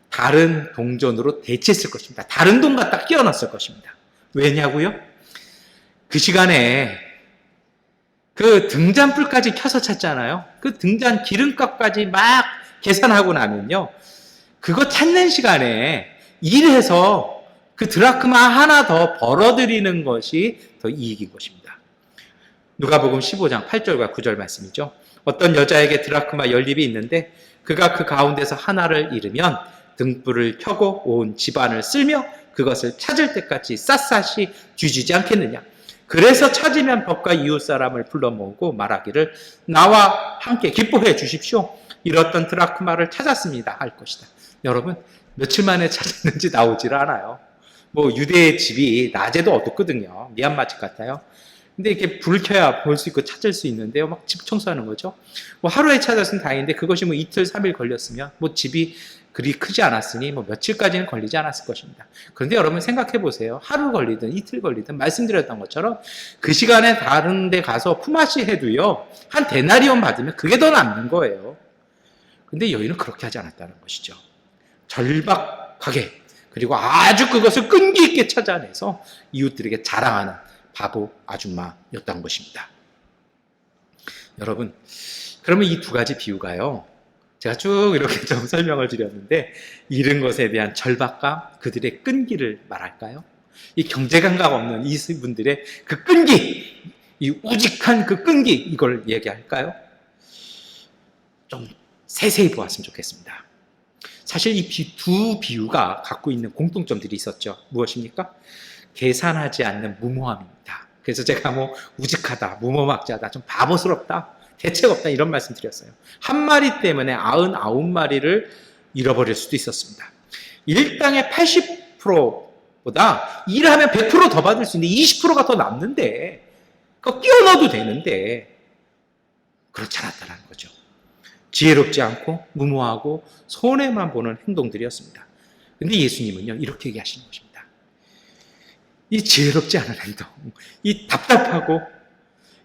다른 동전으로 대체했을 것입니다. 다른 돈 갖다 끼워 넣었을 것입니다. 왜냐고요? 그 시간에 그 등잔불까지 켜서 찾잖아요. 그 등잔 기름값까지 막 계산하고 나면요, 그거 찾는 시간에 일해서 그 드라크마 하나 더 벌어들이는 것이 더 이익인 것입니다. 누가복음 15장 8절과 9절 말씀이죠. 어떤 여자에게 드라크마 10립이 있는데 그가 그 가운데서 하나를 잃으면 등불을 켜고 온 집안을 쓸며 그것을 찾을 때까지 샅샅이 뒤지지 않겠느냐. 그래서 찾으면 법과 이웃 사람을 불러 모으고 말하기를 나와 함께 기뻐해 주십시오. 잃었던 드라크마를 찾았습니다 할 것이다. 여러분, 며칠 만에 찾았는지 나오질 않아요. 유대의 집이 낮에도 어둡거든요. 미얀마 집 같아요. 근데 이렇게 불 켜야 볼 수 있고 찾을 수 있는데요. 막 집 청소하는 거죠. 하루에 찾았으면 다행인데 그것이 이틀, 3일 걸렸으면 집이 그리 크지 않았으니 며칠까지는 걸리지 않았을 것입니다. 그런데 여러분 생각해 보세요. 하루 걸리든 이틀 걸리든 말씀드렸던 것처럼 그 시간에 다른 데 가서 품앗이 해도요, 한 데나리온 받으면 그게 더 남는 거예요. 근데 여인은 그렇게 하지 않았다는 것이죠. 절박하게, 그리고 아주 그것을 끈기 있게 찾아내서 이웃들에게 자랑하는 바보 아줌마였던 것입니다. 여러분, 그러면 이 두 가지 비유가요, 제가 쭉 이렇게 좀 설명을 드렸는데 잃은 것에 대한 절박감, 그들의 끈기를 말할까요? 이 경제감각 없는 이분들의 그 끈기, 이 우직한 그 끈기, 이걸 얘기할까요? 좀 세세히 보았으면 좋겠습니다. 사실 이 두 비유가 갖고 있는 공통점들이 있었죠. 무엇입니까? 계산하지 않는 무모함입니다. 그래서 제가 우직하다, 무모막자다, 좀 바보스럽다, 대책 없다, 이런 말씀 드렸어요. 한 마리 때문에 99마리를 잃어버릴 수도 있었습니다. 일당의 80%보다 일하면 100% 더 받을 수 있는데 20%가 더 남는데 그거 끼워 넣어도 되는데 그렇지 않았다는 거죠. 지혜롭지 않고 무모하고 손해만 보는 행동들이었습니다. 그런데 예수님은요, 이렇게 얘기하시는 것입니다. 이 지혜롭지 않은 행동, 이 답답하고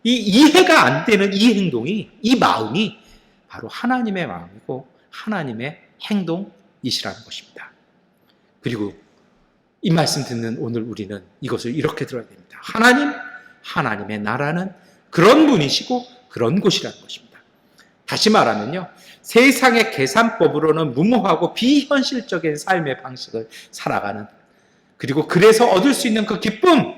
이 이해가 안 되는 이 행동이, 이 마음이 바로 하나님의 마음이고 하나님의 행동이시라는 것입니다. 그리고 이 말씀 듣는 오늘 우리는 이것을 이렇게 들어야 됩니다. 하나님의 나라는 그런 분이시고 그런 곳이라는 것입니다. 다시 말하면요, 세상의 계산법으로는 무모하고 비현실적인 삶의 방식을 살아가는, 그리고 그래서 얻을 수 있는 그 기쁨,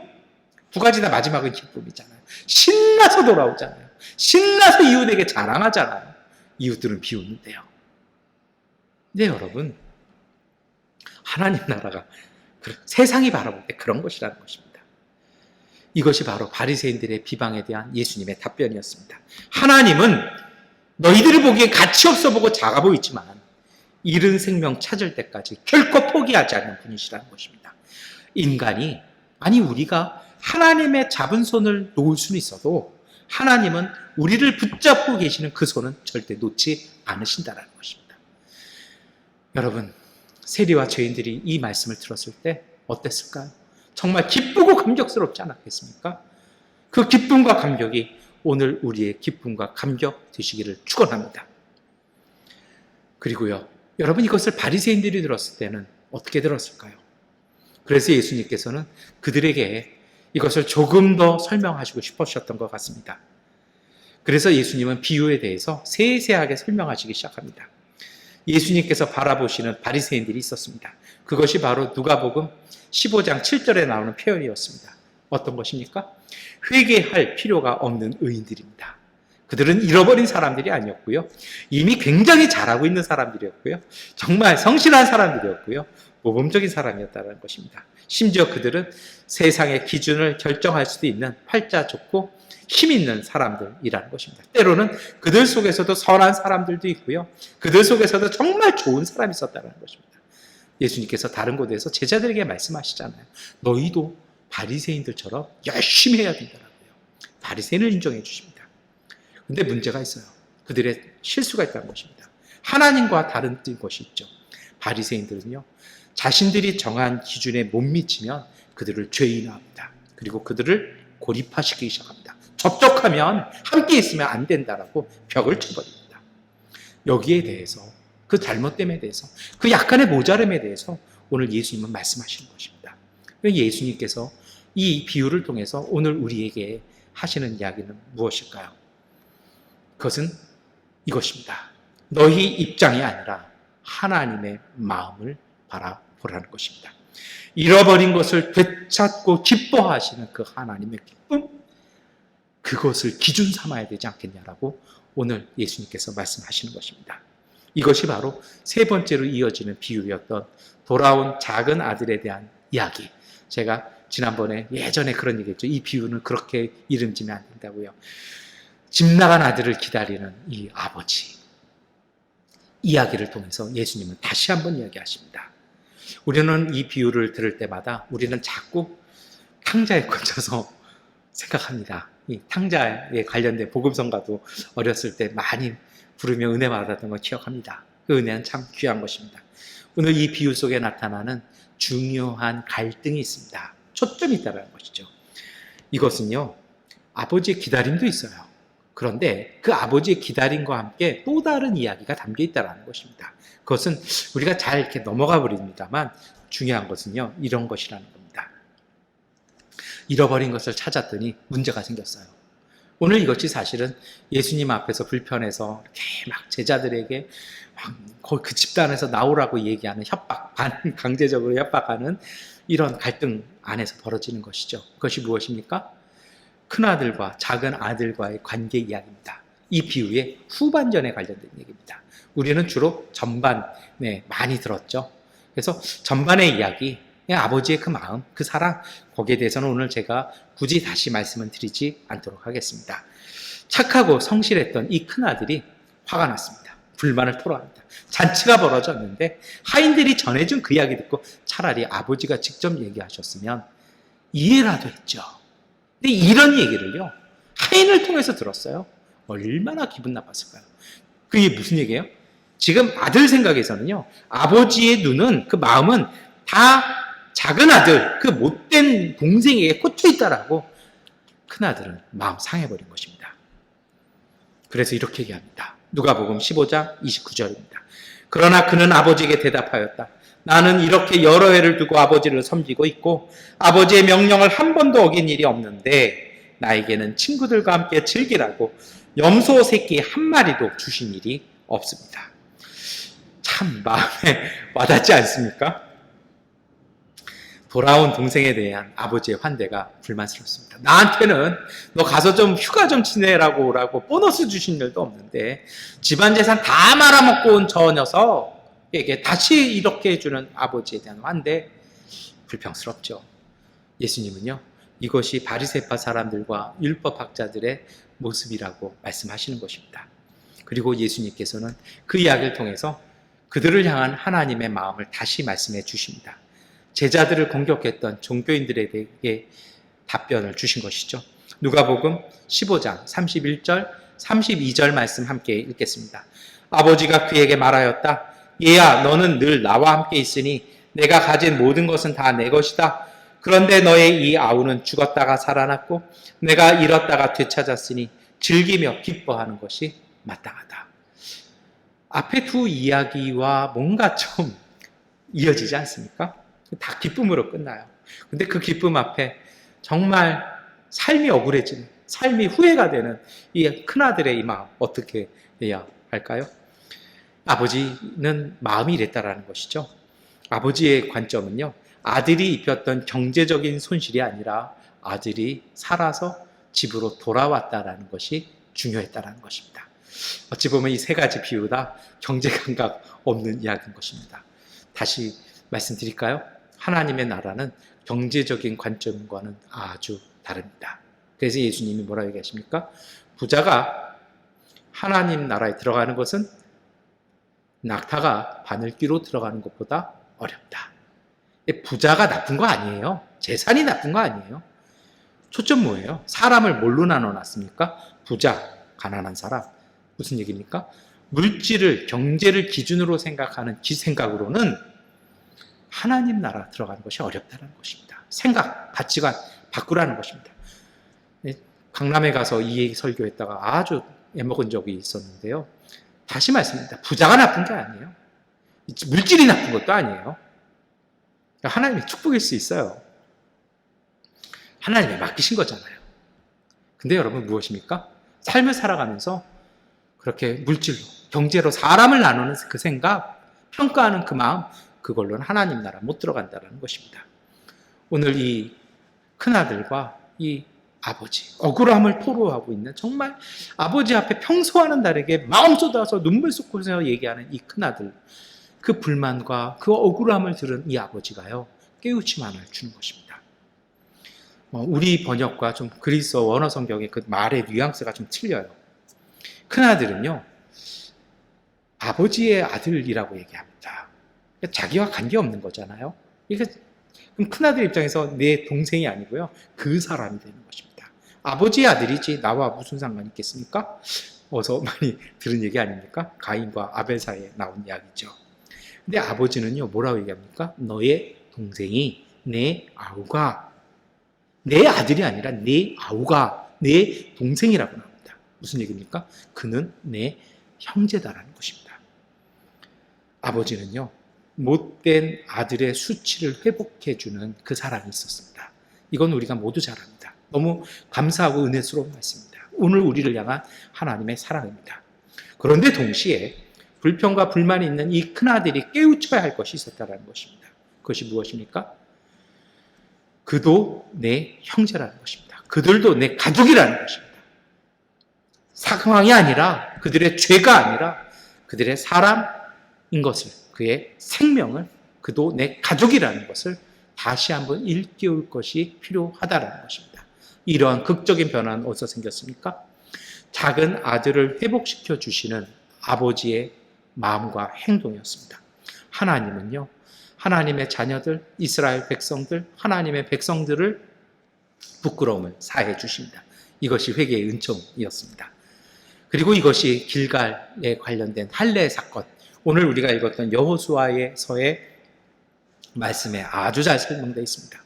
두 가지 다 마지막은 기쁨이잖아요. 신나서 돌아오잖아요. 신나서 이웃에게 자랑하잖아요. 이웃들은 비웃는데요. 근데 여러분, 하나님 나라가 세상이 바라볼 때 그런 것이라는 것입니다. 이것이 바로 바리새인들의 비방에 대한 예수님의 답변이었습니다. 하나님은 너희들을 보기에 가치 없어 보고 작아 보이지만 잃은 생명 찾을 때까지 결코 포기하지 않는 분이시라는 것입니다. 인간이, 우리가 하나님의 잡은 손을 놓을 수는 있어도 하나님은 우리를 붙잡고 계시는 그 손은 절대 놓지 않으신다는 것입니다. 여러분, 세리와 죄인들이 이 말씀을 들었을 때 어땠을까요? 정말 기쁘고 감격스럽지 않았겠습니까? 그 기쁨과 감격이 오늘 우리의 기쁨과 감격 되시기를 축원합니다. 그리고요, 여러분, 이것을 바리새인들이 들었을 때는 어떻게 들었을까요? 그래서 예수님께서는 그들에게 이것을 조금 더 설명하시고 싶으셨던 것 같습니다. 그래서 예수님은 비유에 대해서 세세하게 설명하시기 시작합니다. 예수님께서 바라보시는 바리새인들이 있었습니다. 그것이 바로 누가복음 15장 7절에 나오는 표현이었습니다. 어떤 것입니까? 회개할 필요가 없는 의인들입니다. 그들은 잃어버린 사람들이 아니었고요. 이미 굉장히 잘하고 있는 사람들이었고요. 정말 성실한 사람들이었고요. 모범적인 사람이었다는 것입니다. 심지어 그들은 세상의 기준을 결정할 수도 있는 팔자 좋고 힘 있는 사람들이라는 것입니다. 때로는 그들 속에서도 선한 사람들도 있고요. 그들 속에서도 정말 좋은 사람이 있었다는 것입니다. 예수님께서 다른 곳에서 제자들에게 말씀하시잖아요. 너희도 바리새인들처럼 열심히 해야 된다고요. 바리새인을 인정해 주십니다. 근데 문제가 있어요. 그들의 실수가 있다는 것입니다. 하나님과 다른 것이 있죠. 바리새인들은요, 자신들이 정한 기준에 못 미치면 그들을 죄인화합니다. 그리고 그들을 고립화시키기 시작합니다. 접촉하면 함께 있으면 안 된다라고 벽을 쳐버립니다. 여기에 대해서, 그 잘못됨에 대해서, 그 약간의 모자람에 대해서 오늘 예수님은 말씀하시는 것입니다. 예수님께서 이 비유를 통해서 오늘 우리에게 하시는 이야기는 무엇일까요? 그것은 이것입니다. 너희 입장이 아니라 하나님의 마음을 바라보라는 것입니다. 잃어버린 것을 되찾고 기뻐하시는 그 하나님의 기쁨, 그것을 기준 삼아야 되지 않겠냐라고 오늘 예수님께서 말씀하시는 것입니다. 이것이 바로 세 번째로 이어지는 비유였던 돌아온 작은 아들에 대한 이야기. 제가 지난번에 예전에 그런 얘기했죠. 이 비유는 그렇게 이름 지면 안 된다고요. 집 나간 아들을 기다리는 이 아버지. 이야기를 통해서 예수님은 다시 한번 이야기하십니다. 우리는 이 비유를 들을 때마다 우리는 자꾸 탕자에 꽂혀서 생각합니다. 이 탕자에 관련된 복음성가도 어렸을 때 많이 부르며 은혜 받았던 걸 기억합니다. 그 은혜는 참 귀한 것입니다. 오늘 이 비유 속에 나타나는 중요한 갈등이 있습니다. 초점이 있다는 것이죠. 이것은요, 아버지의 기다림도 있어요. 그런데 그 아버지의 기다림과 함께 또 다른 이야기가 담겨 있다는 것입니다. 그것은 우리가 잘 이렇게 넘어가 버립니다만 중요한 것은요, 이런 것이라는 겁니다. 잃어버린 것을 찾았더니 문제가 생겼어요. 오늘 이것이 사실은 예수님 앞에서 불편해서 이렇게 막 제자들에게 막 그 집단에서 나오라고 얘기하는 협박, 강제적으로 협박하는 이런 갈등 안에서 벌어지는 것이죠. 그것이 무엇입니까? 큰아들과 작은 아들과의 관계 이야기입니다. 이 비유의 후반전에 관련된 얘기입니다. 우리는 주로 전반에 많이 들었죠. 그래서 전반의 이야기, 아버지의 그 마음, 그 사랑, 거기에 대해서는 오늘 제가 굳이 다시 말씀은 드리지 않도록 하겠습니다. 착하고 성실했던 이 큰아들이 화가 났습니다. 불만을 토로합니다. 잔치가 벌어졌는데 하인들이 전해준 그 이야기 듣고 차라리 아버지가 직접 얘기하셨으면 이해라도 했죠. 근데 이런 얘기를요, 하인을 통해서 들었어요. 얼마나 기분 나빴을까요? 그게 무슨 얘기예요? 지금 아들 생각에서는요, 아버지의 눈은, 그 마음은 다 작은 아들, 그 못된 동생에게 꽂혀 있다라고 큰아들은 마음 상해버린 것입니다. 그래서 이렇게 얘기합니다. 누가복음 15장 29절입니다. 그러나 그는 아버지에게 대답하였다. 나는 이렇게 여러 해를 두고 아버지를 섬기고 있고 아버지의 명령을 한 번도 어긴 일이 없는데 나에게는 친구들과 함께 즐기라고 염소 새끼 한 마리도 주신 일이 없습니다. 참 마음에 와닿지 않습니까? 돌아온 동생에 대한 아버지의 환대가 불만스럽습니다. 나한테는 너 가서 좀 휴가 좀 지내라고 오라고 보너스 주신 일도 없는데 집안 재산 다 말아먹고 온 저 녀석에게 다시 이렇게 해주는 아버지에 대한 환대, 불평스럽죠. 예수님은요, 이것이 바리새파 사람들과 율법학자들의 모습이라고 말씀하시는 것입니다. 그리고 예수님께서는 그 이야기를 통해서 그들을 향한 하나님의 마음을 다시 말씀해 주십니다. 제자들을 공격했던 종교인들에게 답변을 주신 것이죠. 누가복음 15장 31절, 32절 말씀 함께 읽겠습니다. 아버지가 그에게 말하였다. 얘야, 너는 늘 나와 함께 있으니 내가 가진 모든 것은 다 내 것이다. 그런데 너의 이 아우는 죽었다가 살아났고 내가 잃었다가 되찾았으니 즐기며 기뻐하는 것이 마땅하다. 앞에 두 이야기와 뭔가 좀 이어지지 않습니까? 다 기쁨으로 끝나요. 근데 그 기쁨 앞에 정말 삶이 억울해지는, 삶이 후회가 되는 이 큰아들의 이 마음 어떻게 해야 할까요? 아버지는 마음이 이랬다라는 것이죠. 아버지의 관점은요, 아들이 입혔던 경제적인 손실이 아니라 아들이 살아서 집으로 돌아왔다라는 것이 중요했다라는 것입니다. 어찌 보면 이 세 가지 비유 다 경제 감각 없는 이야기인 것입니다. 다시 말씀드릴까요? 하나님의 나라는 경제적인 관점과는 아주 다릅니다. 그래서 예수님이 뭐라고 얘기하십니까? 부자가 하나님 나라에 들어가는 것은 낙타가 바늘귀로 들어가는 것보다 어렵다. 부자가 나쁜 거 아니에요. 재산이 나쁜 거 아니에요. 초점 뭐예요? 사람을 뭘로 나눠놨습니까? 부자, 가난한 사람. 무슨 얘기입니까? 물질을, 경제를 기준으로 생각하는 생각으로는 하나님 나라 들어가는 것이 어렵다는 것입니다. 생각, 가치관 바꾸라는 것입니다. 강남에 가서 이 얘기 설교했다가 아주 애먹은 적이 있었는데요. 다시 말씀드립니다. 부자가 나쁜 게 아니에요. 물질이 나쁜 것도 아니에요. 하나님의 축복일 수 있어요. 하나님이 맡기신 거잖아요. 근데 여러분 무엇입니까? 삶을 살아가면서 그렇게 물질로, 경제로 사람을 나누는 그 생각, 평가하는 그 마음, 그걸로는 하나님 나라 못 들어간다는 것입니다. 오늘 이 큰아들과 이 아버지, 억울함을 토로하고 있는, 정말 아버지 앞에 평소와는 다르게 마음 쏟아서 눈물 쏟고서 얘기하는 이 큰아들, 그 불만과 그 억울함을 들은 이 아버지가요, 깨우침만을 주는 것입니다. 우리 번역과 좀 그리스어 원어 성경의 그 말의 뉘앙스가 좀 틀려요. 큰아들은요, 아버지의 아들이라고 얘기합니다. 자기와 관계없는 거잖아요. 그럼 큰아들 입장에서 내 동생이 아니고요, 그 사람이 되는 것입니다. 아버지의 아들이지 나와 무슨 상관이 있겠습니까? 어서 많이 들은 얘기 아닙니까? 가인과 아벨 사이에 나온 이야기죠. 근데 아버지는요, 뭐라고 얘기합니까? 너의 동생이 내 아우가, 내 아들이 아니라 내 아우가 내 동생이라고 나옵니다. 무슨 얘기입니까? 그는 내 형제다라는 것입니다. 아버지는요, 못된 아들의 수치를 회복해주는 그 사람이 있었습니다. 이건 우리가 모두 잘 압니다. 너무 감사하고 은혜스러운 말씀입니다. 오늘 우리를 향한 하나님의 사랑입니다. 그런데 동시에 불평과 불만이 있는 이 큰아들이 깨우쳐야 할 것이 있었다는 것입니다. 그것이 무엇입니까? 그도 내 형제라는 것입니다. 그들도 내 가족이라는 것입니다. 상황이 아니라, 그들의 죄가 아니라 그들의 사람인 것을, 그의 생명을, 그도 내 가족이라는 것을 다시 한번 일깨울 것이 필요하다는 것입니다. 이러한 극적인 변화는 어디서 생겼습니까? 작은 아들을 회복시켜 주시는 아버지의 마음과 행동이었습니다. 하나님은요, 하나님의 자녀들, 이스라엘 백성들, 하나님의 백성들을 부끄러움을 사해 주십니다. 이것이 회개의 은총이었습니다. 그리고 이것이 길갈에 관련된 할례 사건, 오늘 우리가 읽었던 여호수아서의 말씀에 아주 잘 설명되어 있습니다.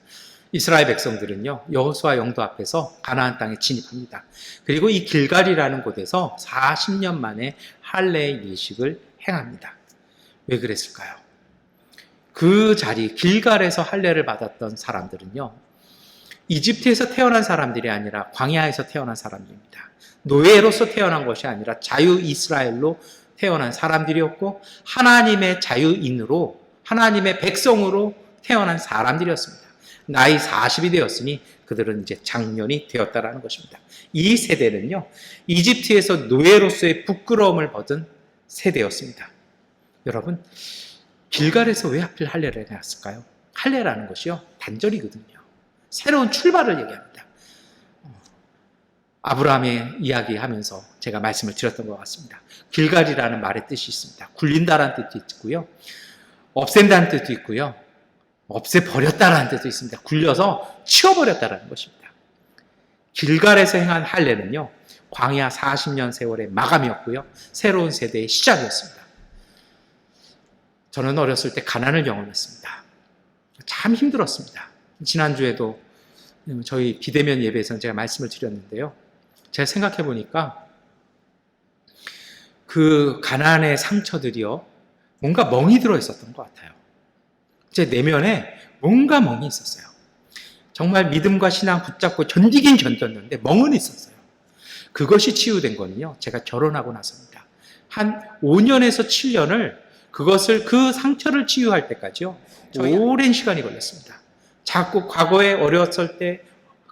이스라엘 백성들은요, 여호수아 영도 앞에서 가나안 땅에 진입합니다. 그리고 이 길갈이라는 곳에서 40년 만에 할례의 예식을 행합니다. 왜 그랬을까요? 그 자리, 길갈에서 할례를 받았던 사람들은요, 이집트에서 태어난 사람들이 아니라 광야에서 태어난 사람들입니다. 노예로서 태어난 것이 아니라 자유 이스라엘로 태어난 사람들이었고, 하나님의 자유인으로, 하나님의 백성으로 태어난 사람들이었습니다. 나이 40이 되었으니 그들은 이제 장년이 되었다라는 것입니다. 이 세대는요, 이집트에서 노예로서의 부끄러움을 받은 세대였습니다. 여러분, 길갈에서 왜 하필 할례를 해놨을까요? 할례라는 것이요, 단절이거든요. 새로운 출발을 얘기합니다. 아브라함의 이야기하면서 제가 말씀을 드렸던 것 같습니다. 길갈이라는 말의 뜻이 있습니다. 굴린다라는 뜻도 있고요, 없앤다는 뜻도 있고요, 없애버렸다라는 뜻도 있습니다. 굴려서 치워버렸다라는 것입니다. 길갈에서 행한 할례는요, 광야 40년 세월의 마감이었고요, 새로운 세대의 시작이었습니다. 저는 어렸을 때 가난을 경험했습니다. 참 힘들었습니다. 지난주에도 저희 비대면 예배에서는 제가 말씀을 드렸는데요, 제가 생각해 보니까 그 가난의 상처들이요, 뭔가 멍이 들어 있었던 것 같아요. 제 내면에 뭔가 멍이 있었어요. 정말 믿음과 신앙 붙잡고 견디긴 견뎠는데 멍은 있었어요. 그것이 치유된 거는요, 제가 결혼하고 나서입니다. 한 5년에서 7년을 그 상처를 치유할 때까지요, 오랜 시간이 걸렸습니다. 자꾸 과거에 어렸을 때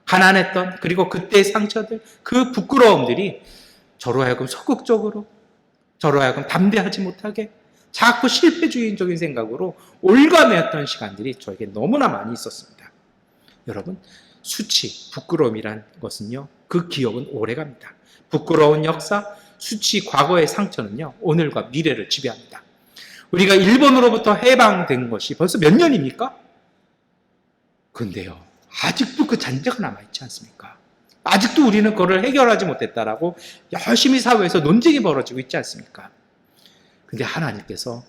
가난했던, 그리고 그때의 상처들, 그 부끄러움들이 저로 하여금 소극적으로, 저로 하여금 담대하지 못하게, 자꾸 실패주의적인 생각으로 올가매었던 시간들이 저에게 너무나 많이 있었습니다. 여러분, 수치, 부끄러움이란 것은요, 그 기억은 오래갑니다. 부끄러운 역사, 수치, 과거의 상처는요, 오늘과 미래를 지배합니다. 우리가 일본으로부터 해방된 것이 벌써 몇 년입니까? 그런데요, 아직도 그 잔재가 남아있지 않습니까? 아직도 우리는 그걸 해결하지 못했다라고 열심히 사회에서 논쟁이 벌어지고 있지 않습니까? 근데 하나님께서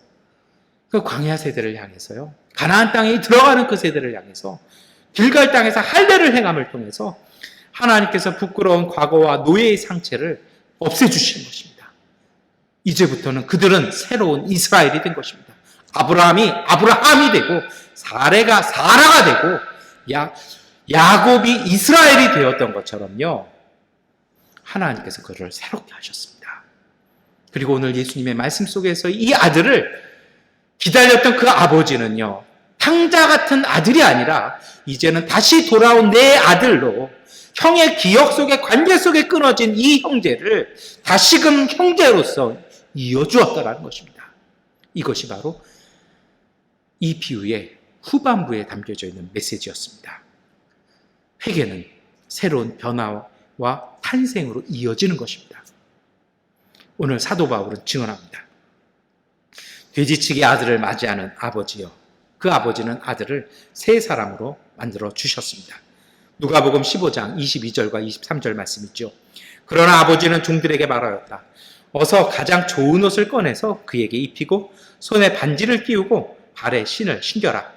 그 광야 세대를 향해서요, 가나안 땅에 들어가는 그 세대를 향해서 길갈 땅에서 할례를 행함을 통해서 하나님께서 부끄러운 과거와 노예의 상처를 없애주시는 것입니다. 이제부터는 그들은 새로운 이스라엘이 된 것입니다. 아브라함이 아브라함이 되고 사라가 되고 야곱이 이스라엘이 되었던 것처럼요, 하나님께서 그를 새롭게 하셨습니다. 그리고 오늘 예수님의 말씀 속에서 이 아들을 기다렸던 그 아버지는요, 탕자 같은 아들이 아니라 이제는 다시 돌아온 내 아들로 형의 기억 속에, 관계 속에 끊어진 이 형제를 다시금 형제로서 이어주었다라는 것입니다. 이것이 바로 이 비유의 후반부에 담겨져 있는 메시지였습니다. 회개는 새로운 변화와 탄생으로 이어지는 것입니다. 오늘 사도 바울은 증언합니다. 돼지치기 아들을 맞이하는 아버지여, 그 아버지는 아들을 새 사람으로 만들어 주셨습니다. 누가복음 15장 22절과 23절 말씀 있죠. 그러나 아버지는 종들에게 말하였다. 어서 가장 좋은 옷을 꺼내서 그에게 입히고 손에 반지를 끼우고 발에 신을 신겨라.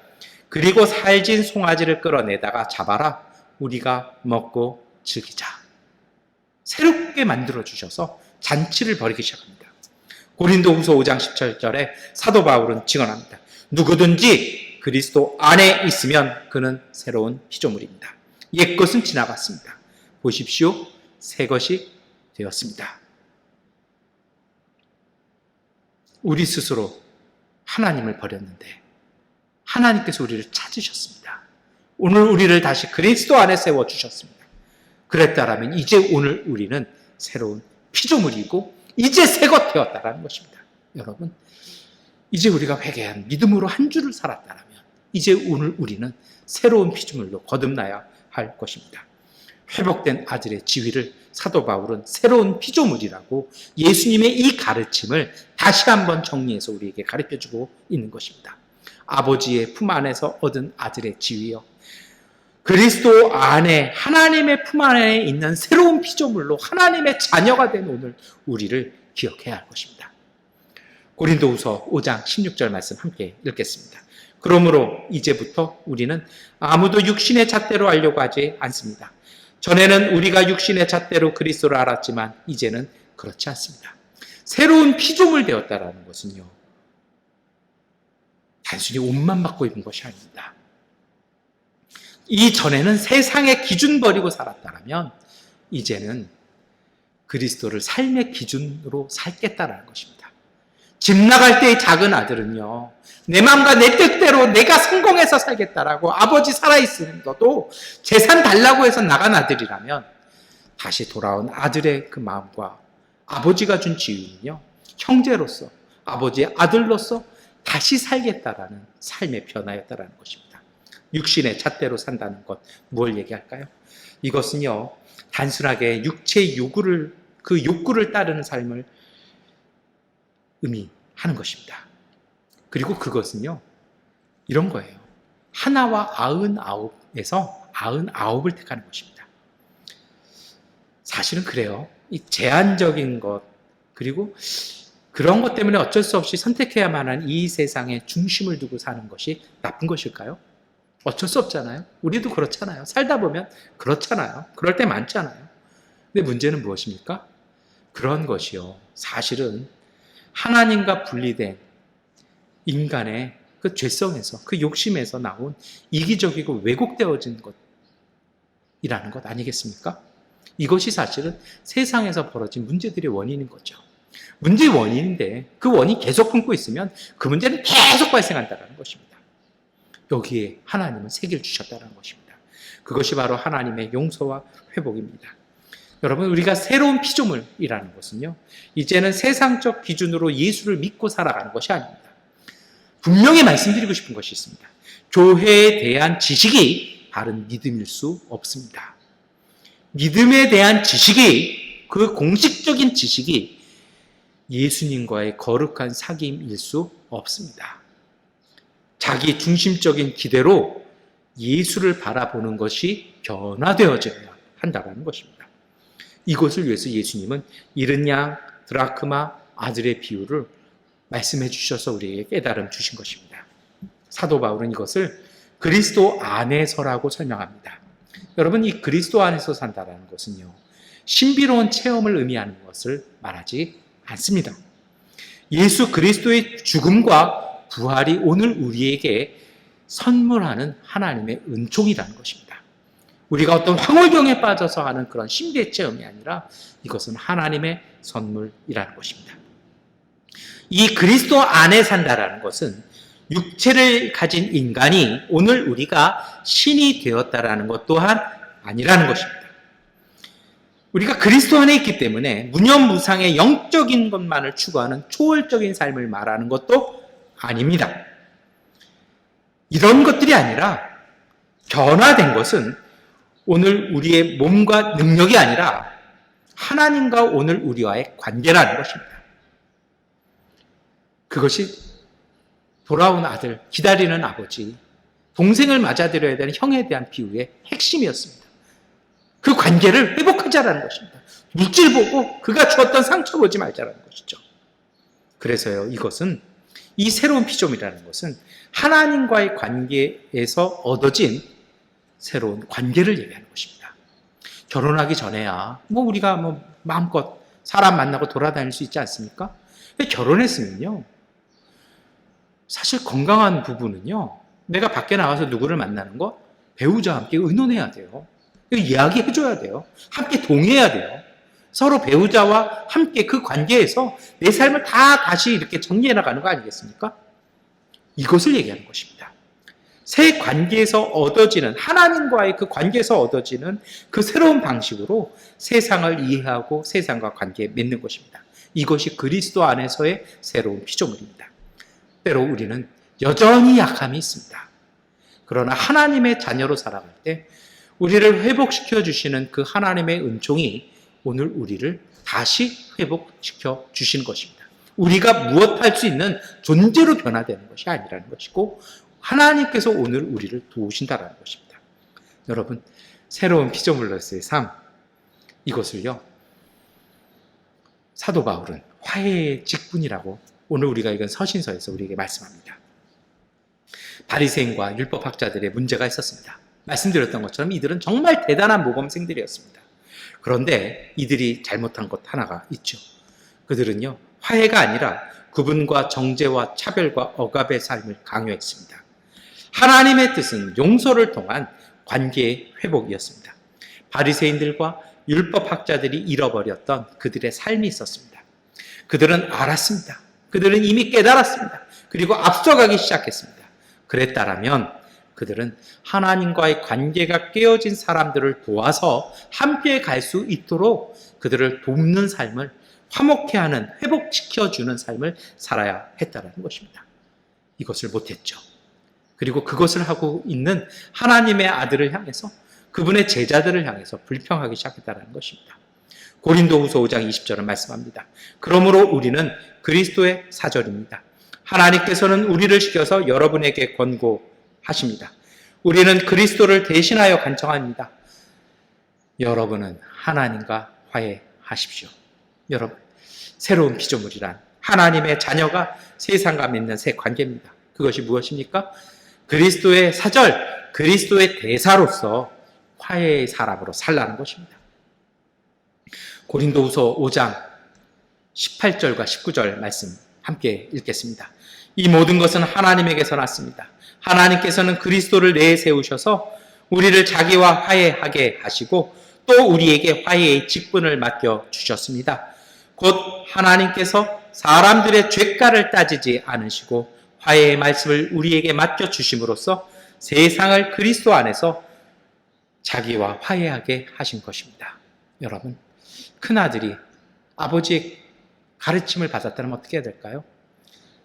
그리고 살진 송아지를 끌어내다가 잡아라. 우리가 먹고 즐기자. 새롭게 만들어 주셔서 잔치를 벌이기 시작합니다. 고린도후서 5장 17절에 사도 바울은 증언합니다. 누구든지 그리스도 안에 있으면 그는 새로운 피조물입니다. 옛것은 지나갔습니다. 보십시오, 새 것이 되었습니다. 우리 스스로 하나님을 버렸는데 하나님께서 우리를 찾으셨습니다. 오늘 우리를 다시 그리스도 안에 세워주셨습니다. 그랬다라면 이제 오늘 우리는 새로운 피조물이고 이제 새것 되었다라는 것입니다. 여러분, 이제 우리가 회개한 믿음으로 한 주를 살았다라면 이제 오늘 우리는 새로운 피조물로 거듭나야 할 것입니다. 회복된 아들의 지위를 사도 바울은 새로운 피조물이라고 예수님의 이 가르침을 다시 한번 정리해서 우리에게 가르쳐주고 있는 것입니다. 아버지의 품 안에서 얻은 아들의 지위요, 그리스도 안에 하나님의 품 안에 있는 새로운 피조물로 하나님의 자녀가 된 오늘 우리를 기억해야 할 것입니다. 고린도후서 5장 16절 말씀 함께 읽겠습니다. 그러므로 이제부터 우리는 아무도 육신의 잣대로 알려고 하지 않습니다. 전에는 우리가 육신의 잣대로 그리스도를 알았지만 이제는 그렇지 않습니다. 새로운 피조물 되었다라는 것은요, 단순히 옷만 바꿔 입은 것이 아닙니다. 이전에는 세상의 기준 버리고 살았다면 이제는 그리스도를 삶의 기준으로 살겠다라는 것입니다. 집 나갈 때의 작은 아들은요, 내 마음과 내 뜻대로 내가 성공해서 살겠다라고 아버지 살아있는 것도 재산 달라고 해서 나간 아들이라면 다시 돌아온 아들의 그 마음과 아버지가 준 지위는요, 형제로서, 아버지의 아들로서 다시 살겠다라는 삶의 변화였다라는 것입니다. 육신의 잣대로 산다는 것, 뭘 얘기할까요? 이것은요, 단순하게 육체의 요구를, 그 욕구를 따르는 삶을 의미하는 것입니다. 그리고 그것은요, 이런 거예요. 하나와 99에서 99을 택하는 것입니다. 사실은 그래요. 이 제한적인 것, 그리고 그런 것 때문에 어쩔 수 없이 선택해야만 하는 이 세상에 중심을 두고 사는 것이 나쁜 것일까요? 어쩔 수 없잖아요. 우리도 그렇잖아요. 살다 보면 그렇잖아요. 그럴 때 많잖아요. 근데 문제는 무엇입니까? 그런 것이요, 사실은 하나님과 분리된 인간의 그 죄성에서, 그 욕심에서 나온 이기적이고 왜곡되어진 것, 이라는 것 아니겠습니까? 이것이 사실은 세상에서 벌어진 문제들의 원인인 거죠. 문제의 원인인데 그 원인이 계속 품고 있으면 그 문제는 계속 발생한다는 것입니다. 여기에 하나님은 세계를 주셨다는 것입니다. 그것이 바로 하나님의 용서와 회복입니다. 여러분, 우리가 새로운 피조물이라는 것은요, 이제는 세상적 기준으로 예수를 믿고 살아가는 것이 아닙니다. 분명히 말씀드리고 싶은 것이 있습니다. 교회에 대한 지식이 바른 믿음일 수 없습니다. 믿음에 대한 지식이, 그 공식적인 지식이 예수님과의 거룩한 사귐일 수 없습니다. 자기 중심적인 기대로 예수를 바라보는 것이 변화되어져야 한다는 것입니다. 이것을 위해서 예수님은 이른 양, 드라크마, 아들의 비유를 말씀해 주셔서 우리에게 깨달음 주신 것입니다. 사도 바울은 이것을 그리스도 안에서라고 설명합니다. 여러분, 이 그리스도 안에서 산다라는 것은요, 신비로운 체험을 의미하는 것을 말하지 않습니다. 예수 그리스도의 죽음과 부활이 오늘 우리에게 선물하는 하나님의 은총이라는 것입니다. 우리가 어떤 황홀병에 빠져서 하는 그런 신비의 체험이 아니라 이것은 하나님의 선물이라는 것입니다. 이 그리스도 안에 산다라는 것은 육체를 가진 인간이 오늘 우리가 신이 되었다라는 것 또한 아니라는 것입니다. 우리가 그리스도 안에 있기 때문에 무념무상의 영적인 것만을 추구하는 초월적인 삶을 말하는 것도 아닙니다. 이런 것들이 아니라 변화된 것은 오늘 우리의 몸과 능력이 아니라 하나님과 오늘 우리와의 관계라는 것입니다. 그것이 돌아온 아들, 기다리는 아버지, 동생을 맞아들여야 되는 형에 대한 비유의 핵심이었습니다. 그 관계를 회복하자라는 것입니다. 물질 보고 그가 주었던 상처 보지 말자라는 것이죠. 그래서요, 이것은, 이 새로운 피조물이라는 것은 하나님과의 관계에서 얻어진 새로운 관계를 얘기하는 것입니다. 결혼하기 전에야 우리가 마음껏 사람 만나고 돌아다닐 수 있지 않습니까? 결혼했으면요, 사실 건강한 부부는요, 내가 밖에 나가서 누구를 만나는 것, 배우자와 함께 의논해야 돼요. 이야기해줘야 돼요. 함께 동의해야 돼요. 서로 배우자와 함께 그 관계에서 내 삶을 다 다시 이렇게 정리해 나가는 거 아니겠습니까? 이것을 얘기하는 것입니다. 새 관계에서 얻어지는, 하나님과의 그 관계에서 얻어지는 그 새로운 방식으로 세상을 이해하고 세상과 관계에 맺는 것입니다. 이것이 그리스도 안에서의 새로운 피조물입니다. 때로 우리는 여전히 약함이 있습니다. 그러나 하나님의 자녀로 살아갈 때 우리를 회복시켜 주시는 그 하나님의 은총이 오늘 우리를 다시 회복시켜 주시는 것입니다. 우리가 무엇할 수 있는 존재로 변화되는 것이 아니라는 것이고 하나님께서 오늘 우리를 도우신다는 것입니다. 여러분, 새로운 피조물로서의 삶, 이것을요, 사도 바울은 화해의 직분이라고 오늘 우리가 읽은 서신서에서 우리에게 말씀합니다. 바리새인과 율법학자들의 문제가 있었습니다. 말씀드렸던 것처럼 이들은 정말 대단한 모범생들이었습니다. 그런데 이들이 잘못한 것 하나가 있죠. 그들은요, 화해가 아니라 구분과 정죄와 차별과 억압의 삶을 강요했습니다. 하나님의 뜻은 용서를 통한 관계의 회복이었습니다. 바리새인들과 율법학자들이 잃어버렸던 그들의 삶이 있었습니다. 그들은 알았습니다. 그들은 이미 깨달았습니다. 그리고 앞서가기 시작했습니다. 그랬다라면 그들은 하나님과의 관계가 깨어진 사람들을 도와서 함께 갈 수 있도록 그들을 돕는 삶을, 화목해 하는, 회복시켜주는 삶을 살아야 했다는 것입니다. 이것을 못했죠. 그리고 그것을 하고 있는 하나님의 아들을 향해서, 그분의 제자들을 향해서 불평하기 시작했다는 것입니다. 고린도후서 5장 20절은 말씀합니다. 그러므로 우리는 그리스도의 사절입니다. 하나님께서는 우리를 시켜서 여러분에게 권고하십니다. 우리는 그리스도를 대신하여 간청합니다. 여러분은 하나님과 화해하십시오. 여러분, 새로운 피조물이란 하나님의 자녀가 세상과 맺는 새 관계입니다. 그것이 무엇입니까? 그리스도의 사절, 그리스도의 대사로서 화해의 사람으로 살라는 것입니다. 고린도후서 5장 18절과 19절 말씀 함께 읽겠습니다. 이 모든 것은 하나님에게서 났습니다. 하나님께서는 그리스도를 내세우셔서 우리를 자기와 화해하게 하시고 또 우리에게 화해의 직분을 맡겨주셨습니다. 곧 하나님께서 사람들의 죄가를 따지지 않으시고 화해의 말씀을 우리에게 맡겨주심으로써 세상을 그리스도 안에서 자기와 화해하게 하신 것입니다. 여러분, 큰아들이 아버지의 가르침을 받았다면 어떻게 해야 될까요?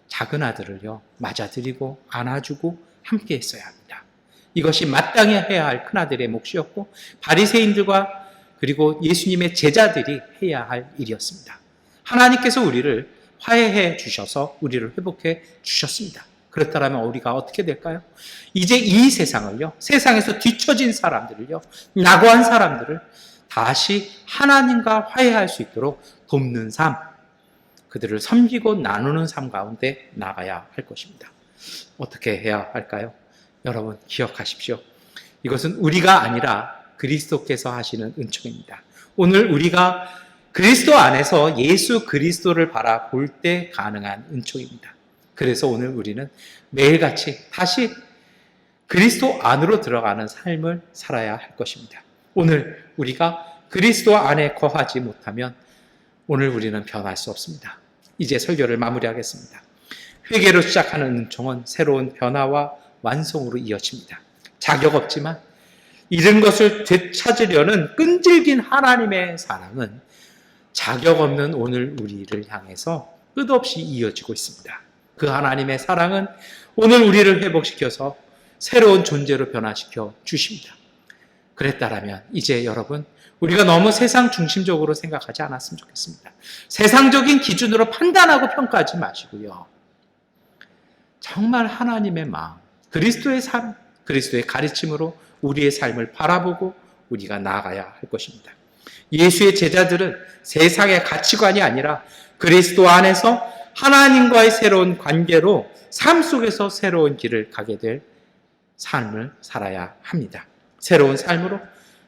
작은 아들을요, 맞아들이고 안아주고 함께 했어야 합니다. 이것이 마땅히 해야 할 큰아들의 몫이었고 바리새인들과 그리고 예수님의 제자들이 해야 할 일이었습니다. 하나님께서 우리를 화해해 주셔서 우리를 회복해 주셨습니다. 그렇다면 우리가 어떻게 될까요? 이제 이 세상을요, 세상에서 뒤처진 사람들을요, 낙오한 사람들을 다시 하나님과 화해할 수 있도록 돕는 삶, 그들을 섬기고 나누는 삶 가운데 나가야 할 것입니다. 어떻게 해야 할까요? 여러분 기억하십시오. 이것은 우리가 아니라 그리스도께서 하시는 은총입니다. 오늘 우리가 그리스도 안에서 예수 그리스도를 바라볼 때 가능한 은총입니다. 그래서 오늘 우리는 매일같이 다시 그리스도 안으로 들어가는 삶을 살아야 할 것입니다. 오늘 우리가 그리스도 안에 거하지 못하면 오늘 우리는 변할 수 없습니다. 이제 설교를 마무리하겠습니다. 회개로 시작하는 은총은 새로운 변화와 완성으로 이어집니다. 자격 없지만 잃은 것을 되찾으려는 끈질긴 하나님의 사랑은 자격 없는 오늘 우리를 향해서 끝없이 이어지고 있습니다. 그 하나님의 사랑은 오늘 우리를 회복시켜서 새로운 존재로 변화시켜 주십니다. 그랬다라면 이제 여러분, 우리가 너무 세상 중심적으로 생각하지 않았으면 좋겠습니다. 세상적인 기준으로 판단하고 평가하지 마시고요. 정말 하나님의 마음, 그리스도의 삶, 그리스도의 가르침으로 우리의 삶을 바라보고 우리가 나아가야 할 것입니다. 예수의 제자들은 세상의 가치관이 아니라 그리스도 안에서 하나님과의 새로운 관계로 삶 속에서 새로운 길을 가게 될 삶을 살아야 합니다. 새로운 삶으로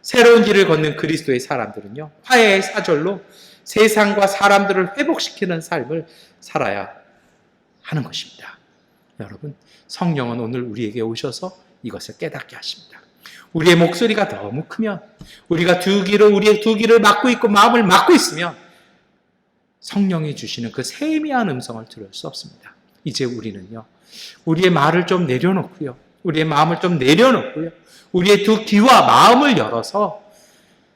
새로운 길을 걷는 그리스도의 사람들은요, 화해의 사절로 세상과 사람들을 회복시키는 삶을 살아야 하는 것입니다. 여러분, 성령은 오늘 우리에게 오셔서 이것을 깨닫게 하십니다. 우리의 목소리가 너무 크면, 우리가 우리의 두 귀를 막고 있고 마음을 막고 있으면 성령이 주시는 그 세미한 음성을 들을 수 없습니다. 이제 우리는요, 우리의 말을 좀 내려놓고요, 우리의 마음을 좀 내려놓고요, 우리의 두 귀와 마음을 열어서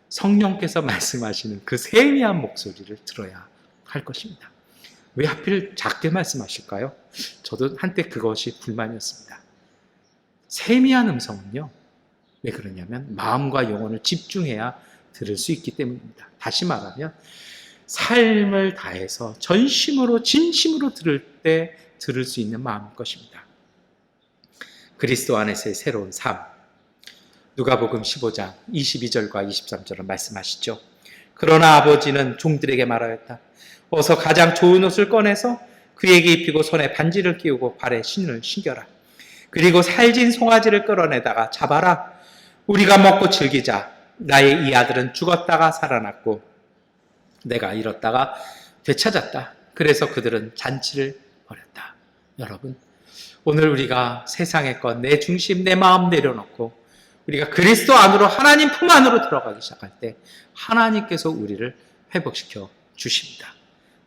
성령께서 말씀하시는 그 세미한 목소리를 들어야 할 것입니다. 왜 하필 작게 말씀하실까요? 저도 한때 그것이 불만이었습니다. 세미한 음성은요, 왜 그러냐면 마음과 영혼을 집중해야 들을 수 있기 때문입니다. 다시 말하면 삶을 다해서 전심으로 진심으로 들을 때 들을 수 있는 마음일 것입니다. 그리스도 안에서의 새로운 삶, 누가복음 15장 22절과 23절을 말씀하시죠. 그러나 아버지는 종들에게 말하였다. 어서 가장 좋은 옷을 꺼내서 그에게 입히고 손에 반지를 끼우고 발에 신을 신겨라. 그리고 살진 송아지를 끌어내다가 잡아라. 우리가 먹고 즐기자. 나의 이 아들은 죽었다가 살아났고 내가 잃었다가 되찾았다. 그래서 그들은 잔치를 벌였다. 여러분, 오늘 우리가 세상의 것, 내 중심, 내 마음 내려놓고 우리가 그리스도 안으로, 하나님 품 안으로 들어가기 시작할 때 하나님께서 우리를 회복시켜 주십니다.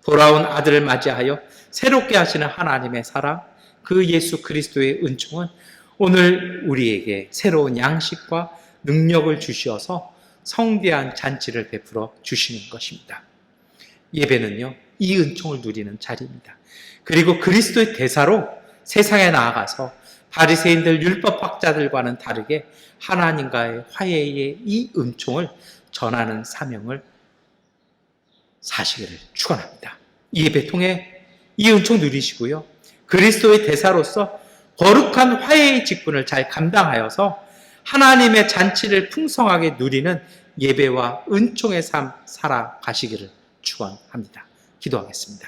돌아온 아들을 맞이하여 새롭게 하시는 하나님의 사랑, 그 예수 그리스도의 은총은 오늘 우리에게 새로운 양식과 능력을 주시어서 성대한 잔치를 베풀어 주시는 것입니다. 예배는요, 이 은총을 누리는 자리입니다. 그리고 그리스도의 대사로 세상에 나아가서 바리새인들 율법학자들과는 다르게 하나님과의 화해의 이 은총을 전하는 사명을 사시기를 축원합니다. 이 예배 통해 이 은총 누리시고요, 그리스도의 대사로서 거룩한 화해의 직분을 잘 감당하여서 하나님의 잔치를 풍성하게 누리는 예배와 은총의 삶 살아가시기를 축원합니다. 기도하겠습니다.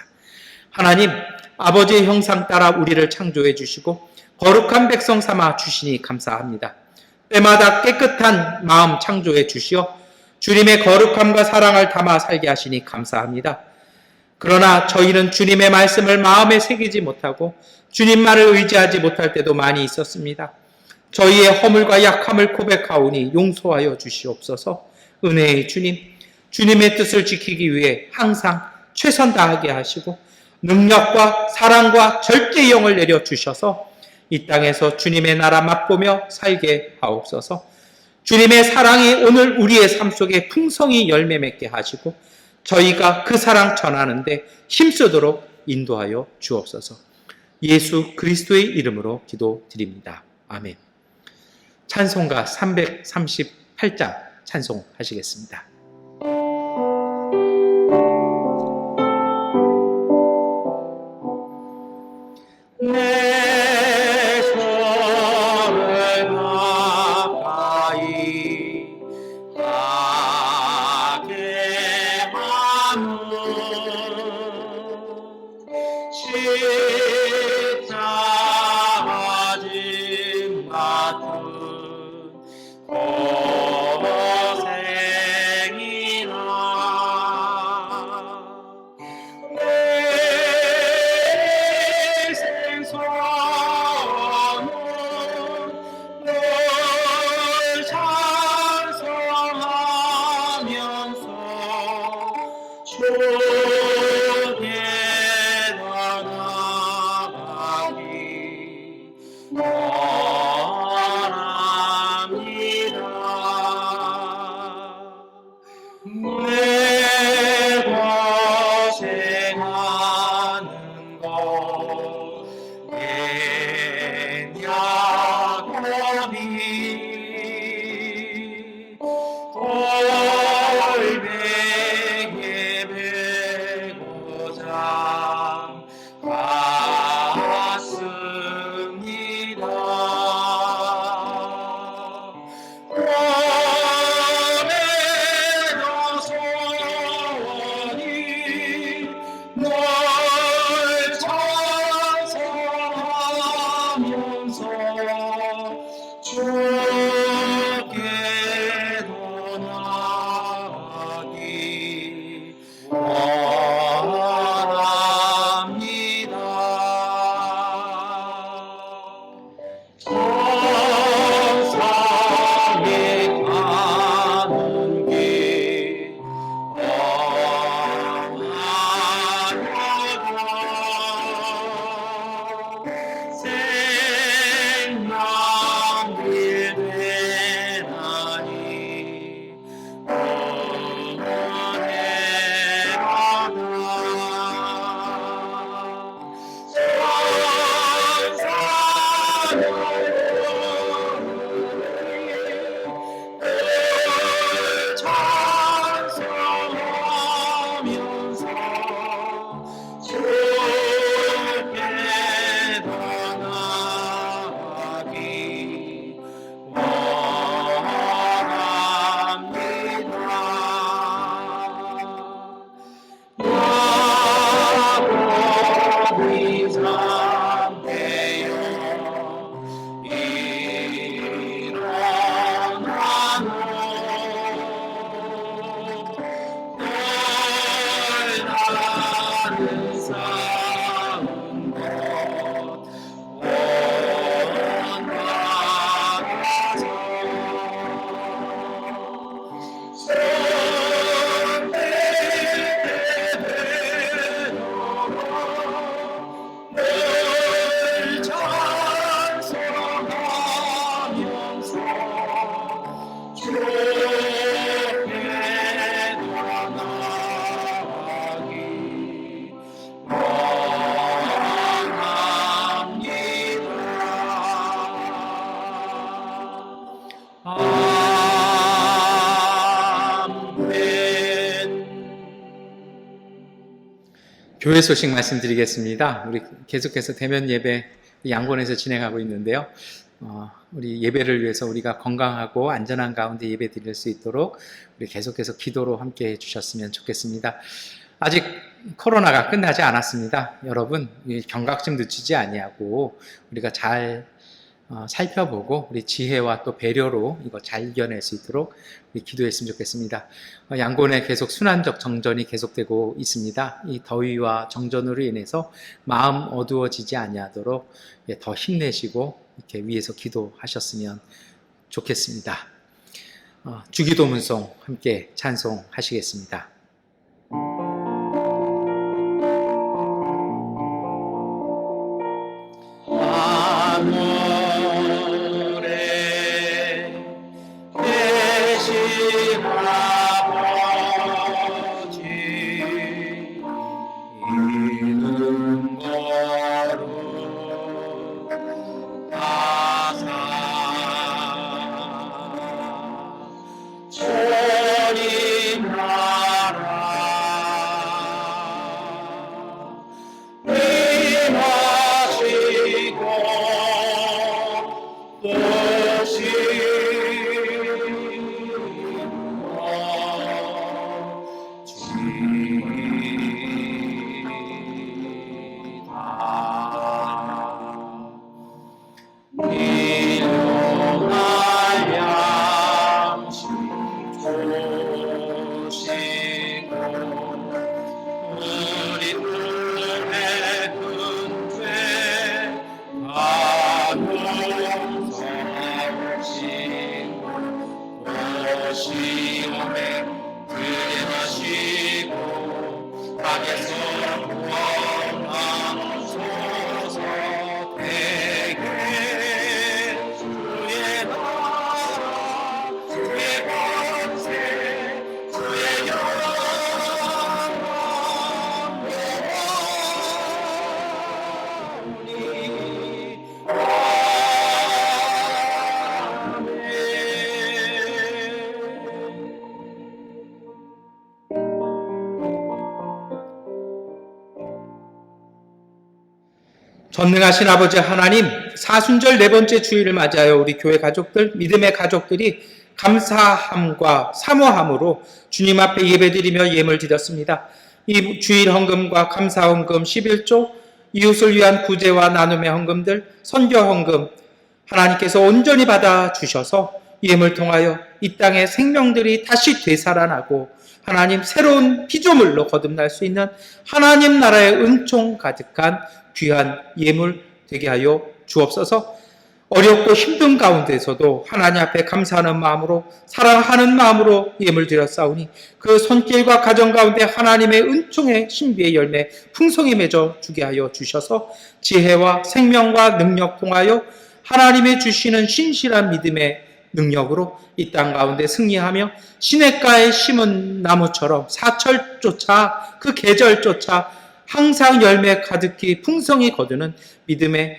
하나님, 아버지의 형상 따라 우리를 창조해 주시고 거룩한 백성 삼아 주시니 감사합니다. 때마다 깨끗한 마음 창조해 주시어 주님의 거룩함과 사랑을 담아 살게 하시니 감사합니다. 그러나 저희는 주님의 말씀을 마음에 새기지 못하고 주님 말을 의지하지 못할 때도 많이 있었습니다. 저희의 허물과 약함을 고백하오니 용서하여 주시옵소서. 은혜의 주님, 주님의 뜻을 지키기 위해 항상 최선 다하게 하시고 능력과 사랑과 절대 영을 내려주셔서 이 땅에서 주님의 나라 맛보며 살게 하옵소서. 주님의 사랑이 오늘 우리의 삶 속에 풍성히 열매 맺게 하시고 저희가 그 사랑 전하는데 힘쓰도록 인도하여 주옵소서. 예수 그리스도의 이름으로 기도드립니다. 아멘. 찬송가 338장 찬송하시겠습니다. 내 손을 가까이 가게 하는 십자가 짐 같은 교회 소식 말씀드리겠습니다. 우리 계속해서 대면 예배 양곤에서 진행하고 있는데요. 우리 예배를 위해서 우리가 건강하고 안전한 가운데 예배 드릴 수 있도록 우리 계속해서 기도로 함께 해주셨으면 좋겠습니다. 아직 코로나가 끝나지 않았습니다. 여러분 경각 좀 늦추지 아니하고 우리가 잘 살펴보고 우리 지혜와 또 배려로 이거 잘 이겨낼 수 있도록 우리 기도했으면 좋겠습니다. 양곤에 계속 순환적 정전이 계속되고 있습니다. 이 더위와 정전으로 인해서 마음 어두워지지 아니하도록 더 힘내시고 이렇게 위에서 기도하셨으면 좋겠습니다. 주기도문송 함께 찬송하시겠습니다. 전능하신 아버지 하나님, 사순절 네 번째 주일을 맞이하여 우리 교회 가족들, 믿음의 가족들이 감사함과 사모함으로 주님 앞에 예배드리며 예물 드렸습니다. 이 주일 헌금과 감사 헌금 11조, 이웃을 위한 구제와 나눔의 헌금들, 선교 헌금 하나님께서 온전히 받아 주셔서 예물 통하여 이 땅의 생명들이 다시 되살아나고 하나님 새로운 피조물로 거듭날 수 있는 하나님 나라의 은총 가득한 귀한 예물 되게 하여 주옵소서. 어렵고 힘든 가운데서도 하나님 앞에 감사하는 마음으로 사랑하는 마음으로 예물 드렸사오니 그 손길과 가정 가운데 하나님의 은총의 신비의 열매 풍성히 맺어 주게 하여 주셔서 지혜와 생명과 능력 통하여 하나님의 주시는 신실한 믿음의 능력으로 이 땅 가운데 승리하며 시냇가에 심은 나무처럼 사철조차 그 계절조차 항상 열매 가득히 풍성히 거두는 믿음의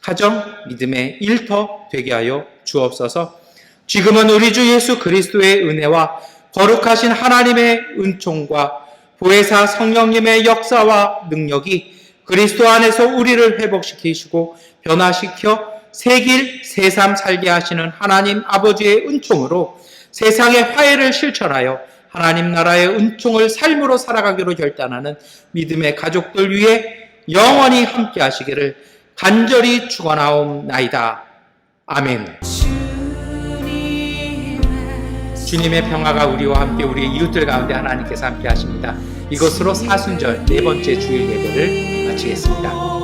가정, 믿음의 일터 되게 하여 주옵소서. 지금은 우리 주 예수 그리스도의 은혜와 거룩하신 하나님의 은총과 보혜사 성령님의 역사와 능력이 그리스도 안에서 우리를 회복시키시고 변화시켜 새길 새삼 살게 하시는 하나님 아버지의 은총으로 세상의 화해를 실천하여 하나님 나라의 은총을 삶으로 살아가기로 결단하는 믿음의 가족들 위해 영원히 함께 하시기를 간절히 축원하옵나이다. 아멘. 주님의 평화가 우리와 함께 우리의 이웃들 가운데 하나님께서 함께 하십니다. 이것으로 사순절 네 번째 주일 예배를 마치겠습니다.